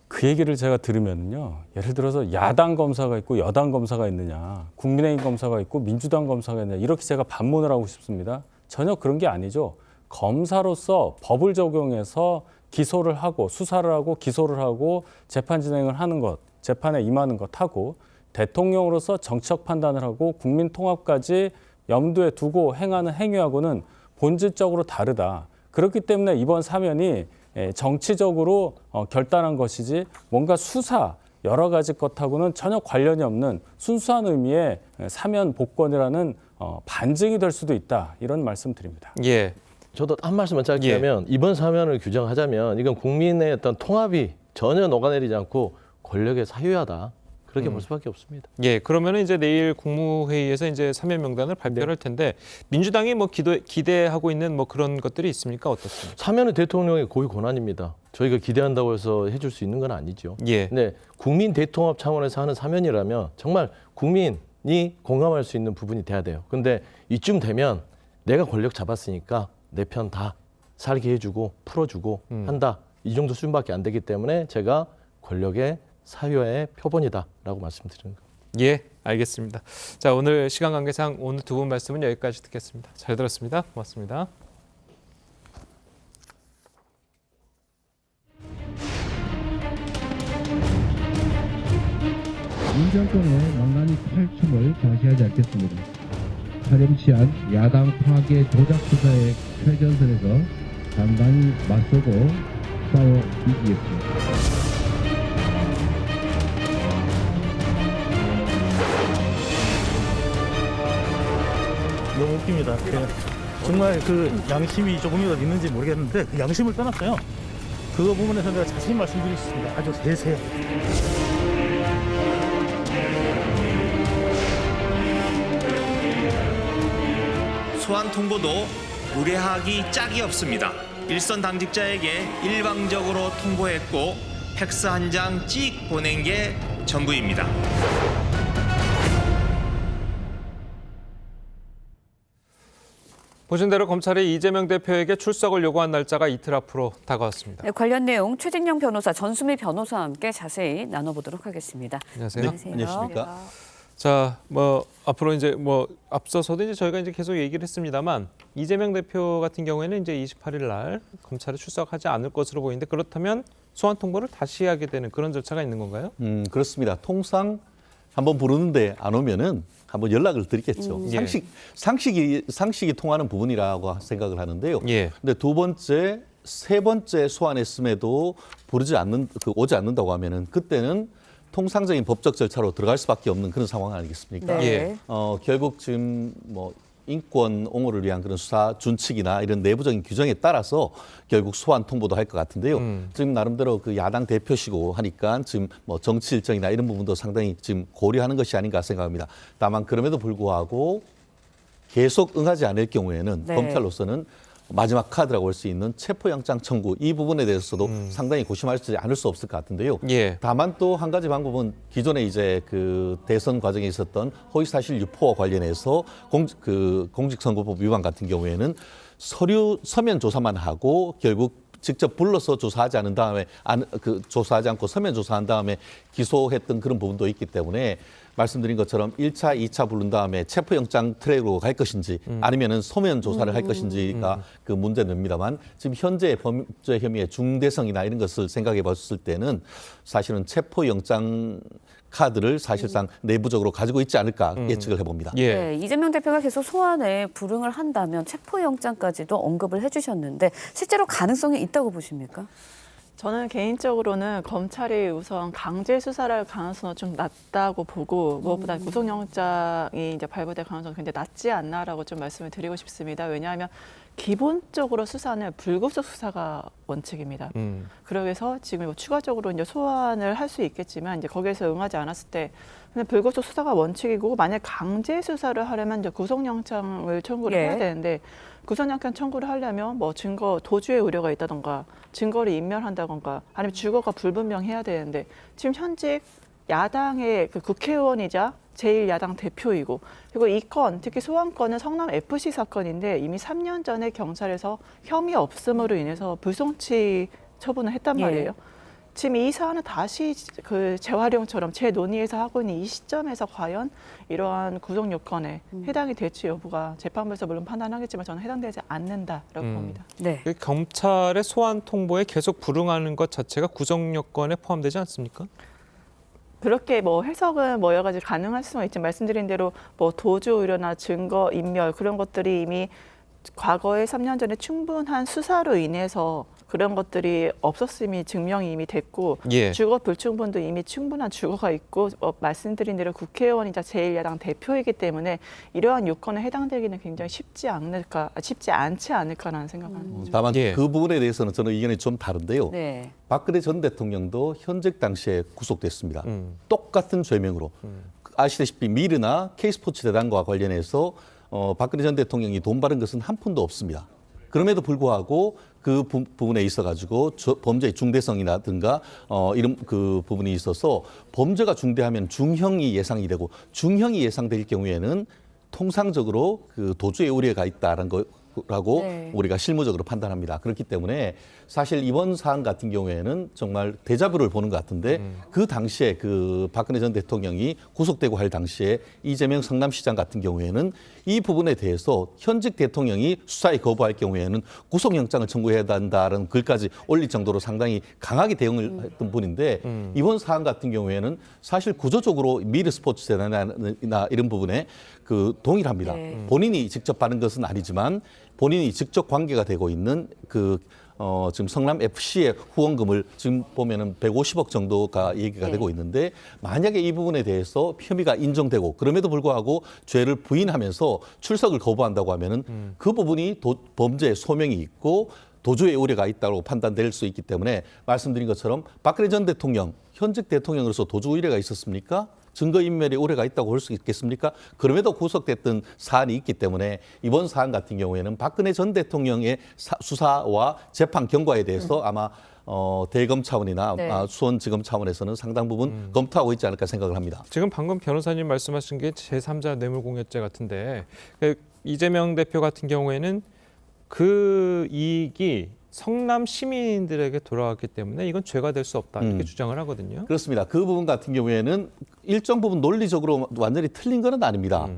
J: 그 얘기를 제가 들으면요, 예를 들어서 야당 검사가 있고 여당 검사가 있느냐, 국민의힘 검사가 있고 민주당 검사가 있느냐 이렇게 제가 반문을 하고 싶습니다. 전혀 그런 게 아니죠. 검사로서 법을 적용해서 기소를 하고 수사를 하고 기소를 하고 재판 진행을 하는 것, 재판에 임하는 것 하고 대통령으로서 정치적 판단을 하고 국민 통합까지 염두에 두고 행하는 행위하고는 본질적으로 다르다. 그렇기 때문에 이번 사면이 정치적으로 결단한 것이지 뭔가 수사 여러 가지 것하고는 전혀 관련이 없는 순수한 의미의 사면 복권이라는 반증이 될 수도 있다. 이런 말씀 드립니다.
A: 예.
K: 저도 한 말씀만 짧게 하면 이번 사면을 규정하자면 이건 국민의 어떤 통합이 전혀 녹아내리지 않고 권력의 사유하다. 그렇게 볼 수밖에 없습니다.
A: 예, 그러면은 이제 내일 국무회의에서 이제 사면 명단을 발표를 할 텐데 민주당이 뭐 기대하고 있는 뭐 그런 것들이 있습니까? 어떻습니까?
K: 사면은 대통령의 고유 권한입니다. 저희가 기대한다고 해서 해줄 수 있는 건 아니죠.
A: 예.
K: 근데 국민 대통합 차원에서 하는 사면이라면 정말 국민이 공감할 수 있는 부분이 돼야 돼요. 근데 이쯤 되면 내가 권력 잡았으니까 내 편 다 살게 해주고 풀어주고 한다. 이 정도 수준밖에 안 되기 때문에 제가 권력의 사유의 표본이다라고 말씀드리는 겁니다.
A: 예, 알겠습니다. 자, 오늘 시간 관계상 오늘 두 분 말씀은 여기까지 듣겠습니다. 잘 들었습니다. 고맙습니다.
Q: 문 정권의 망나니 탈춤을 자시하지 않겠습니다. 파렴치한 야당 파괴 조작 수사의 최전선에서 단단히 맞서고 싸워 이기겠습니다.
R: 너무 웃깁니다. 정말 그 양심이 조금이라도 있는지 모르겠는데 그 양심을 떠났어요. 그거 부분에서 내가 자세히 말씀드릴 수 있습니다. 아주 세세하게.
S: 소환 통보도 의뢰하기 짝이 없습니다. 일선 당직자에게 일방적으로 통보했고 팩스 한 장 찍 보낸 게 전부입니다.
A: 보신 대로 검찰이 이재명 대표에게 출석을 요구한 날짜가 이틀 앞으로 다가왔습니다.
B: 네, 관련 내용 최진영 변호사, 전수미 변호사와 함께 자세히 나눠보도록 하겠습니다.
A: 안녕하세요.
T: 안녕하십니까.
A: 자, 뭐 앞으로 이제 뭐 앞서서도 이제 저희가 이제 계속 얘기를 했습니다만 이재명 대표 같은 경우에는 이제 28일 날 검찰에 출석하지 않을 것으로 보이는데 그렇다면 소환 통보를 다시 하게 되는 그런 절차가 있는 건가요?
T: 그렇습니다. 통상 한번 부르는데 안 오면은 한번 연락을 드리겠죠.
A: 예.
T: 상식이 통하는 부분이라고 생각을 하는데요.
A: 예.
T: 근데 세 번째 소환했음에도 오지 않는다고 하면은 그때는 통상적인 법적 절차로 들어갈 수밖에 없는 그런 상황 아니겠습니까?
A: 네.
T: 결국 지금 인권 옹호를 위한 그런 수사 준칙이나 이런 내부적인 규정에 따라서 결국 소환 통보도 할 것 같은데요. 지금 나름대로 그 야당 대표시고 하니까 지금 정치 일정이나 이런 부분도 상당히 지금 고려하는 것이 아닌가 생각합니다. 다만 그럼에도 불구하고 계속 응하지 않을 경우에는
B: 네.
T: 검찰로서는 마지막 카드라고 할 수 있는 체포영장 청구 이 부분에 대해서도 상당히 고심하지 않을 수 없을 것 같은데요.
A: 예.
T: 다만 또 한 가지 방법은 기존에 이제 그 대선 과정에 있었던 허위사실 유포와 관련해서 공직선거법 위반 같은 경우에는 서면 조사만 하고 결국 직접 불러서 조사하지 않은 다음에 조사하지 않고 서면 조사한 다음에 기소했던 그런 부분도 있기 때문에 말씀드린 것처럼 1차, 2차 부른 다음에 체포영장 트랙으로 갈 것인지 아니면은 서면 조사를 할 것인지가 그 문제입니다만 지금 현재 범죄 혐의의 중대성이나 이런 것을 생각해 봤을 때는 사실은 체포영장 카드를 사실상 내부적으로 가지고 있지 않을까 예측을 해봅니다.
A: 예.
B: 네, 이재명 대표가 계속 소환에 불응을 한다면 체포영장까지도 언급을 해주셨는데 실제로 가능성이 있다고 보십니까?
U: 저는 개인적으로는 검찰이 우선 강제 수사를 할 가능성은 좀 낮다고 보고 무엇보다 구속영장이 이제 발부될 가능성이 굉장히 낮지 않나라고 좀 말씀을 드리고 싶습니다. 왜냐하면 기본적으로 수사는 불구속 수사가 원칙입니다. 그러기 위해서 지금 추가적으로 이제 소환을 할 수 있겠지만 이제 거기에서 응하지 않았을 때 근데 불구속 수사가 원칙이고 만약 강제 수사를 하려면 이제 구속영장을 청구를 해야 되는데 구속영장 청구를 하려면 증거 도주의 우려가 있다던가 증거를 인멸한다던가 아니면 주거가 불분명해야 되는데 지금 현직 야당의 그 국회의원이자 제1야당 대표이고 그리고 이 건 특히 소환건은 성남 FC 사건인데 이미 3년 전에 경찰에서 혐의 없음으로 인해서 불송치 처분을 했단 말이에요. 지금 이 사안은 다시 그 재활용처럼 재논의해서 하고 있는 이 시점에서 과연 이러한 구속 요건에 해당이 될지 여부가 재판부에서 물론 판단하겠지만 저는 해당되지 않는다라고 봅니다.
B: 네.
A: 검찰의 소환 통보에 계속 불응하는 것 자체가 구속 요건에 포함되지 않습니까?
U: 그렇게 해석은 여러 가지 가능할 수는 있지만 말씀드린 대로 도주 우려나 증거 인멸 그런 것들이 이미 과거에 3년 전에 충분한 수사로 인해서 그런 것들이 없었음이 증명이 이미 됐고 주거 불충분도 이미 충분한 주거가 있고 말씀드린 대로 국회의원이자 제1야당 대표이기 때문에 이러한 요건에 해당되기는 굉장히 쉽지 않지 않을까라는 생각을 하는 거죠.
T: 다만 그 부분에 대해서는 저는 의견이 좀 다른데요.
B: 네.
T: 박근혜 전 대통령도 현직 당시에 구속됐습니다. 똑같은 죄명으로. 아시다시피 미르나 K스포츠대단과 관련해서 박근혜 전 대통령이 돈 받은 것은 한 푼도 없습니다. 그럼에도 불구하고 그 부분에 있어가지고 범죄의 중대성이라든가 이런 그 부분이 있어서 범죄가 중대하면 중형이 예상이 되고 중형이 예상될 경우에는 통상적으로 그 도주의 우려가 있다는 거라고 우리가 실무적으로 판단합니다. 그렇기 때문에 사실 이번 사안 같은 경우에는 정말 데자뷰를 보는 것 같은데 그 당시에 그 박근혜 전 대통령이 구속되고 할 당시에 이재명 성남시장 같은 경우에는 이 부분에 대해서 현직 대통령이 수사에 거부할 경우에는 구속영장을 청구해야 한다는 글까지 올릴 정도로 상당히 강하게 대응을 했던 분인데 이번 사안 같은 경우에는 사실 구조적으로 미르 스포츠 재단이나 이런 부분에 그 동일합니다. 본인이 직접 받은 것은 아니지만 본인이 직접 관계가 되고 있는 지금 성남 FC의 후원금을 지금 보면은 150억 정도가 얘기가 되고 있는데 만약에 이 부분에 대해서 혐의가 인정되고 그럼에도 불구하고 죄를 부인하면서 출석을 거부한다고 하면은 그 부분이 범죄의 소명이 있고 도주의 우려가 있다고 판단될 수 있기 때문에 말씀드린 것처럼 박근혜 전 대통령 현직 대통령으로서 도주 우려가 있었습니까? 증거인멸의 우려가 있다고 볼 수 있겠습니까? 그럼에도 구속됐던 사안이 있기 때문에 이번 사안 같은 경우에는 박근혜 전 대통령의 수사와 재판 경과에 대해서 아마 대검 차원이나 수원지검 차원에서는 상당 부분 검토하고 있지 않을까 생각을 합니다.
A: 지금 방금 변호사님 말씀하신 게 제3자 뇌물공여죄 같은데 이재명 대표 같은 경우에는 그 이익이 성남 시민들에게 돌아왔기 때문에 이건 죄가 될 수 없다 이렇게 주장을 하거든요.
T: 그렇습니다. 그 부분 같은 경우에는 일정 부분 논리적으로 완전히 틀린 건 아닙니다.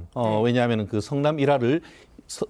T: 왜냐하면 그 성남 일화를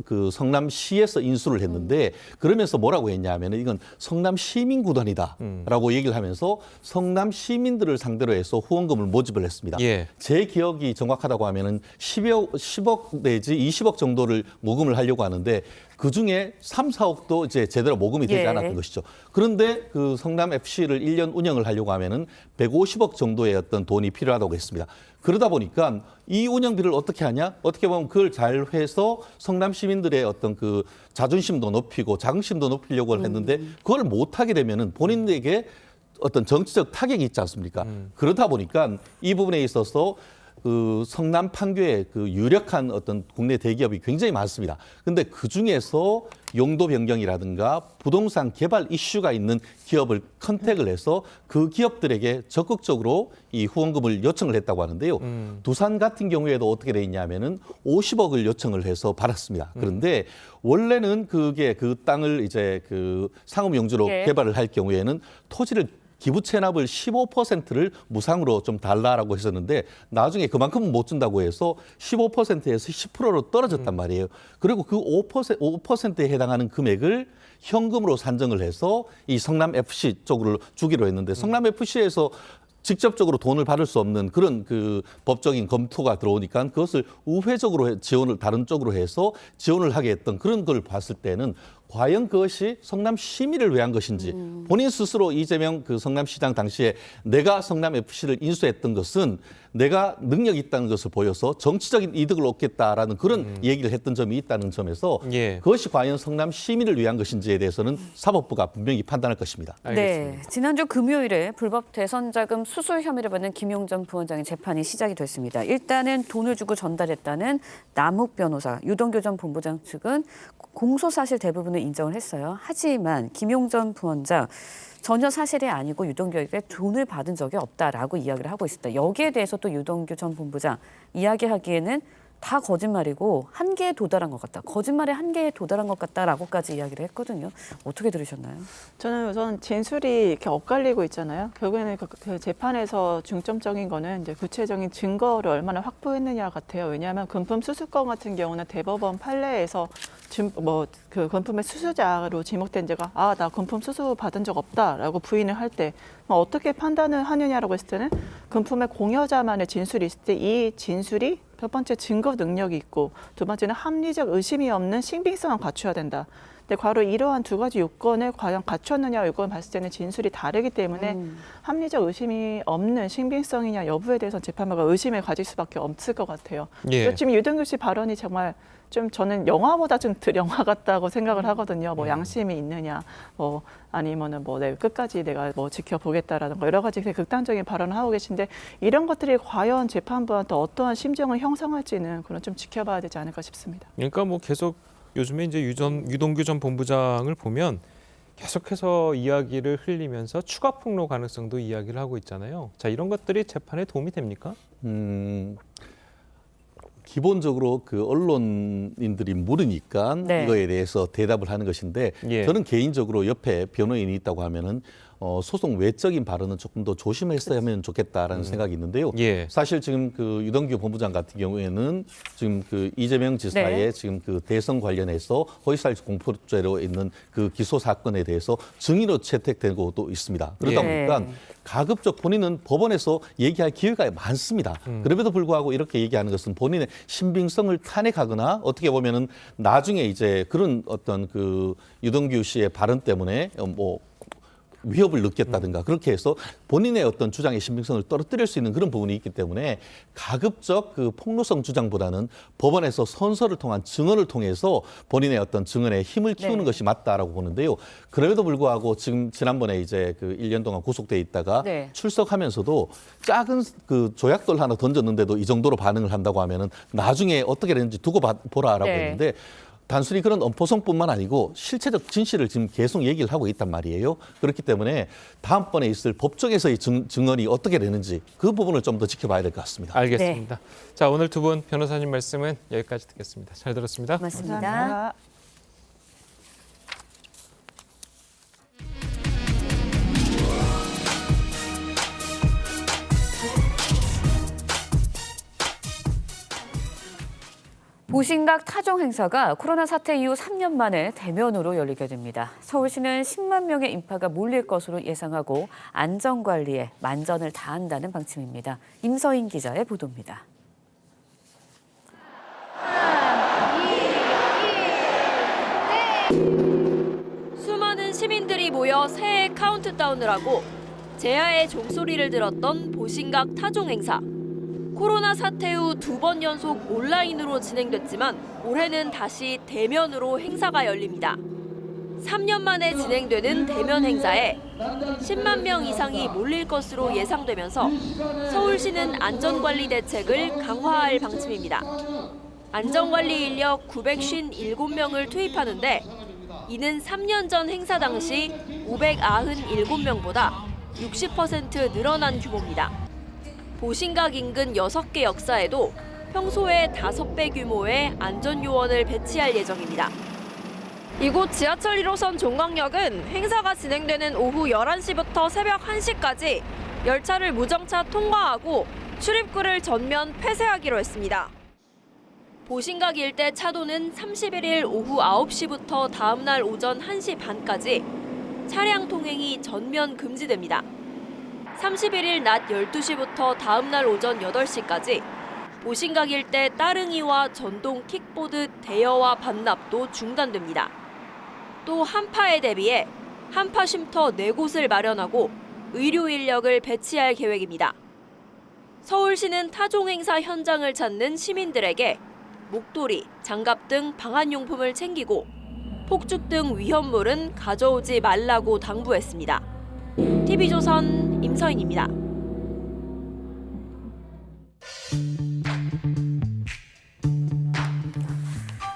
T: 그 성남시에서 인수를 했는데 그러면서 뭐라고 했냐면 이건 성남 시민구단이다라고 얘기를 하면서 성남 시민들을 상대로 해서 후원금을 모집을 했습니다.
A: 예.
T: 제 기억이 정확하다고 하면은 10억 내지 20억 정도를 모금을 하려고 하는데 그 중에 3, 4억도 이제 제대로 모금이 되지
B: 예.
T: 않았던 것이죠. 그런데 그 성남 FC를 1년 운영을 하려고 하면은 150억 정도의 어떤 돈이 필요하다고 했습니다. 그러다 보니까 이 운영비를 어떻게 하냐? 어떻게 보면 그걸 잘 해서 성남 시민들의 어떤 그 자존심도 높이고 자긍심도 높이려고 했는데 그걸 못하게 되면은 본인에게 어떤 정치적 타격이 있지 않습니까? 그러다 보니까 이 부분에 있어서 그 성남 판교에 그 유력한 어떤 국내 대기업이 굉장히 많습니다. 근데 그 중에서 용도 변경이라든가 부동산 개발 이슈가 있는 기업을 컨택을 해서 그 기업들에게 적극적으로 이 후원금을 요청을 했다고 하는데요. 두산 같은 경우에도 어떻게 돼 있냐면은 50억을 요청을 해서 받았습니다. 그런데 원래는 그게 그 땅을 이제 그 상업 용지로
B: 예.
T: 개발을 할 경우에는 토지를 기부 체납을 15%를 무상으로 좀 달라라고 했었는데 나중에 그만큼은 못 준다고 해서 15%에서 10%로 떨어졌단 말이에요. 그리고 그 5%에 해당하는 금액을 현금으로 산정을 해서 이 성남 FC 쪽으로 주기로 했는데 성남 FC에서 직접적으로 돈을 받을 수 없는 그런 그 법적인 검토가 들어오니까 그것을 우회적으로 지원을 다른 쪽으로 해서 지원을 하게 했던 그런 걸 봤을 때는 과연 그것이 성남 시민을 위한 것인지 본인 스스로 이재명 그 성남시장 당시에 내가 성남 FC를 인수했던 것은 내가 능력이 있다는 것을 보여서 정치적인 이득을 얻겠다라는 그런 얘기를 했던 점이 있다는 점에서
A: 예.
T: 그것이 과연 성남 시민을 위한 것인지에 대해서는 사법부가 분명히 판단할 것입니다.
B: 네, 지난주 금요일에 불법 대선 자금 수수 혐의를 받는 김용 전 부원장의 재판이 시작이 됐습니다. 일단은 돈을 주고 전달했다는 남욱 변호사, 유동규 전 본부장 측은 공소 사실 대부분을 인정을 했어요. 하지만 김용 전 부원장 전혀 사실이 아니고 유동규에게 돈을 받은 적이 없다라고 이야기를 하고 있습니다. 여기에 대해서 또 유동규 전 본부장 이야기하기에는 다 거짓말이고 한계에 도달한 것 같다. 거짓말의 한계에 도달한 것 같다라고까지 이야기를 했거든요. 어떻게 들으셨나요?
U: 저는 우선 진술이 이렇게 엇갈리고 있잖아요. 결국에는 그 재판에서 중점적인 거는 이제 구체적인 증거를 얼마나 확보했느냐 같아요. 왜냐하면 금품 수수권 같은 경우는 대법원 판례에서 그 금품의 수수자로 지목된 자가 나 금품 수수 받은 적 없다라고 부인을 할 때 어떻게 판단을 하느냐라고 했을 때는 금품의 공여자만의 진술이 있을 때 이 진술이 첫 번째 증거 능력이 있고 두 번째는 합리적 의심이 없는 신빙성을 갖춰야 된다. 근데 바로 이러한 두 가지 요건을 과연 갖췄느냐 요건을 봤을 때는 진술이 다르기 때문에 합리적 의심이 없는 신빙성이냐 여부에 대해서 재판부가 의심을 가질 수밖에 없을 것 같아요.
A: 예.
U: 지금 유동규 씨 발언이 정말 좀 저는 영화보다 좀 덜 영화 같다고 생각을 하거든요. 뭐 양심이 있느냐, 뭐 아니면은 뭐 끝까지 내가 뭐 지켜보겠다라는 거 여러 가지 극단적인 발언을 하고 계신데 이런 것들이 과연 재판부한테 어떠한 심정을 형성할지는 그런 좀 지켜봐야 되지 않을까 싶습니다.
A: 그러니까 뭐 계속 요즘에 이제 유동규 전 본부장을 보면 계속해서 이야기를 흘리면서 추가 폭로 가능성도 이야기를 하고 있잖아요. 자, 이런 것들이 재판에 도움이 됩니까?
T: 기본적으로 그 언론인들이 물으니까
B: 네.
T: 이거에 대해서 대답을 하는 것인데
A: 예.
T: 저는 개인적으로 옆에 변호인이 있다고 하면은 소송 외적인 발언은 조금 더 조심했어야 좋겠다라는 생각이 있는데요.
A: 예.
T: 사실 지금 그 유동규 본부장 같은 경우에는 지금 그 이재명 지사의
B: 네.
T: 지금 그 대선 관련해서 허위사실 공표죄로 있는 그 기소 사건에 대해서 증인으로 채택되고도 있습니다. 그러다
B: 예.
T: 보니까 가급적 본인은 법원에서 얘기할 기회가 많습니다. 그럼에도 불구하고 이렇게 얘기하는 것은 본인의 신빙성을 탄핵하거나 어떻게 보면은 나중에 이제 그런 어떤 그 유동규 씨의 발언 때문에 뭐 위협을 느꼈다든가 그렇게 해서 본인의 어떤 주장의 신빙성을 떨어뜨릴 수 있는 그런 부분이 있기 때문에 가급적 그 폭로성 주장보다는 법원에서 선서를 통한 증언을 통해서 본인의 어떤 증언에 힘을 키우는
B: 네.
T: 것이 맞다라고 보는데요. 그럼에도 불구하고 지금 지난번에 이제 그 1년 동안 구속돼 있다가
B: 네.
T: 출석하면서도 작은 그 조약돌 하나 던졌는데도 이 정도로 반응을 한다고 하면은 나중에 어떻게 되는지 두고 보라라고
B: 네.
T: 했는데 단순히 그런 엄포성뿐만 아니고 실체적 진실을 지금 계속 얘기를 하고 있단 말이에요. 그렇기 때문에 다음번에 있을 법정에서의 증언이 어떻게 되는지 그 부분을 좀 더 지켜봐야 될 것 같습니다.
A: 알겠습니다. 자, 오늘 두 분 변호사님 말씀은 여기까지 듣겠습니다. 잘 들었습니다.
B: 고맙습니다.
U: 감사합니다.
B: 보신각 타종 행사가 코로나 사태 이후 3년 만에 대면으로 열리게 됩니다. 서울시는 10만 명의 인파가 몰릴 것으로 예상하고 안전관리에 만전을 다한다는 방침입니다. 임서인 기자의 보도입니다.
C: 수많은 시민들이 모여 새해 카운트다운을 하고 제야의 종소리를 들었던 보신각 타종 행사. 코로나 사태 후 2번 연속 온라인으로 진행됐지만 올해는 다시 대면으로 행사가 열립니다. 3년 만에 진행되는 대면 행사에 10만 명 이상이 몰릴 것으로 예상되면서 서울시는 안전관리 대책을 강화할 방침입니다. 안전관리 인력 957명을 투입하는데 이는 3년 전 행사 당시 597명보다 60% 늘어난 규모입니다. 보신각 인근 6개 역사에도 평소의 5배 규모의 안전요원을 배치할 예정입니다. 이곳 지하철 1호선 종강역은 행사가 진행되는 오후 11시부터 새벽 1시까지 열차를 무정차 통과하고 출입구를 전면 폐쇄하기로 했습니다. 보신각 일대 차도는 31일 오후 9시부터 다음 날 오전 1시 반까지 차량 통행이 전면 금지됩니다. 31일 낮 12시부터 다음 날 오전 8시까지 보신각 일대 따릉이와 전동 킥보드 대여와 반납도 중단됩니다. 또 한파에 대비해 한파 쉼터 4곳을 마련하고 의료 인력을 배치할 계획입니다. 서울시는 타종 행사 현장을 찾는 시민들에게 목도리, 장갑 등 방한용품을 챙기고 폭죽 등 위험물은 가져오지 말라고 당부했습니다. TV조선 임서인입니다.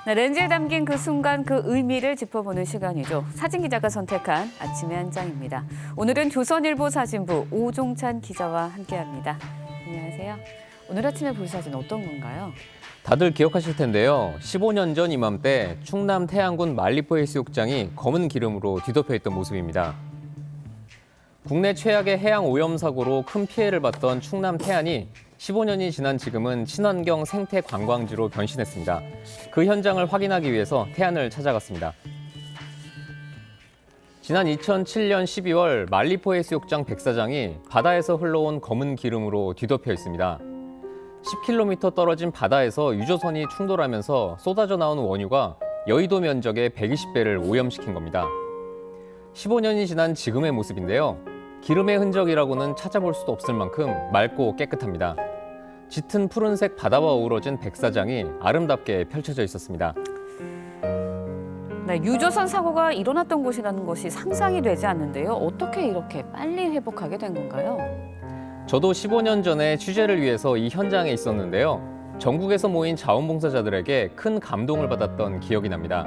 B: 네, 렌즈에 담긴 그 순간 그 의미를 짚어보는 시간이죠. 사진기자가 선택한 아침의 한 장입니다. 오늘은 조선일보 사진부 오종찬 기자와 함께합니다. 안녕하세요. 오늘 아침에 볼 사진 어떤 건가요?
A: 다들 기억하실 텐데요. 15년 전 이맘때 충남 태안군 말리포 해수욕장이 검은 기름으로 뒤덮여 있던 모습입니다. 국내 최악의 해양 오염 사고로 큰 피해를 봤던 충남 태안이 15년이 지난 지금은 친환경 생태 관광지로 변신했습니다. 그 현장을 확인하기 위해서 태안을 찾아갔습니다. 지난 2007년 12월 말리포 해수욕장 백사장이 바다에서 흘러온 검은 기름으로 뒤덮여 있습니다. 10km 떨어진 바다에서 유조선이 충돌하면서 쏟아져 나오는 원유가 여의도 면적의 120배를 오염시킨 겁니다. 15년이 지난 지금의 모습인데요. 기름의 흔적이라고는 찾아볼 수도 없을 만큼 맑고 깨끗합니다. 짙은 푸른색 바다와 어우러진 백사장이 아름답게 펼쳐져 있었습니다.
B: 네, 유조선 사고가 일어났던 곳이라는 것이 상상이 되지 않는데요. 어떻게 이렇게 빨리 회복하게 된 건가요?
A: 저도 15년 전에 취재를 위해서 이 현장에 있었는데요. 전국에서 모인 자원봉사자들에게 큰 감동을 받았던 기억이 납니다.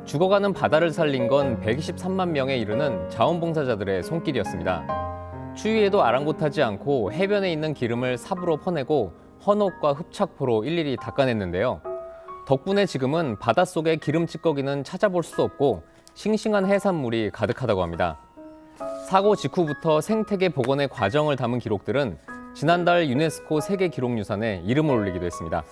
A: 죽어가는 바다를 살린 건 123만 명에 이르는 자원봉사자들의 손길이었습니다. 추위에도 아랑곳하지 않고 해변에 있는 기름을 삽으로 퍼내고 헌옷과 흡착포로 일일이 닦아냈는데요. 덕분에 지금은 바닷속의 기름 찌꺼기는 찾아볼 수 없고 싱싱한 해산물이 가득하다고 합니다. 사고 직후부터 생태계 복원의 과정을 담은 기록들은 지난달 유네스코 세계기록유산에 이름을 올리기도 했습니다.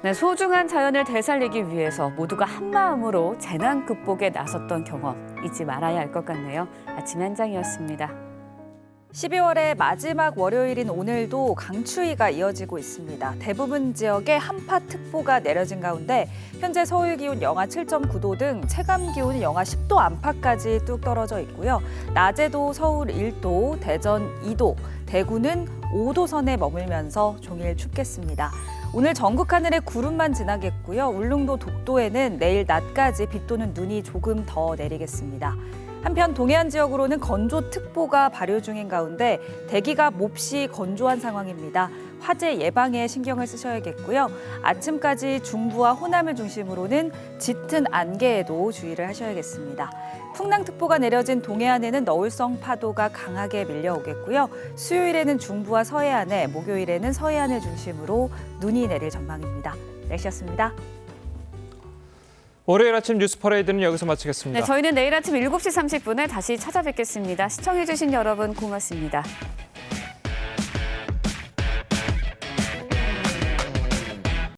B: 네, 소중한 자연을 되살리기 위해서 모두가 한마음으로 재난 극복에 나섰던 경험 잊지 말아야 할 것 같네요. 아침의 한 장이었습니다.
V: 12월의 마지막 월요일인 오늘도 강추위가 이어지고 있습니다. 대부분 지역에 한파특보가 내려진 가운데 현재 서울 기온 영하 7.9도 등 체감 기온은 영하 10도 안팎까지 뚝 떨어져 있고요. 낮에도 서울 1도, 대전 2도, 대구는 5도 선에 머물면서 종일 춥겠습니다. 오늘 전국 하늘에 구름만 지나겠고요. 울릉도 독도에는 내일 낮까지 비 또는 눈이 조금 더 내리겠습니다. 한편 동해안 지역으로는 건조특보가 발효 중인 가운데 대기가 몹시 건조한 상황입니다. 화재 예방에 신경을 쓰셔야겠고요. 아침까지 중부와 호남을 중심으로는 짙은 안개에도 주의를 하셔야겠습니다. 풍랑특보가 내려진 동해안에는 너울성 파도가 강하게 밀려오겠고요. 수요일에는 중부와 서해안에, 목요일에는 서해안을 중심으로 눈이 내릴 전망입니다. 날씨였습니다.
A: 월요일 아침 뉴스 퍼레이드는 여기서 마치겠습니다.
B: 네, 저희는 내일 아침 7시 30분에 다시 찾아뵙겠습니다. 시청해주신 여러분 고맙습니다.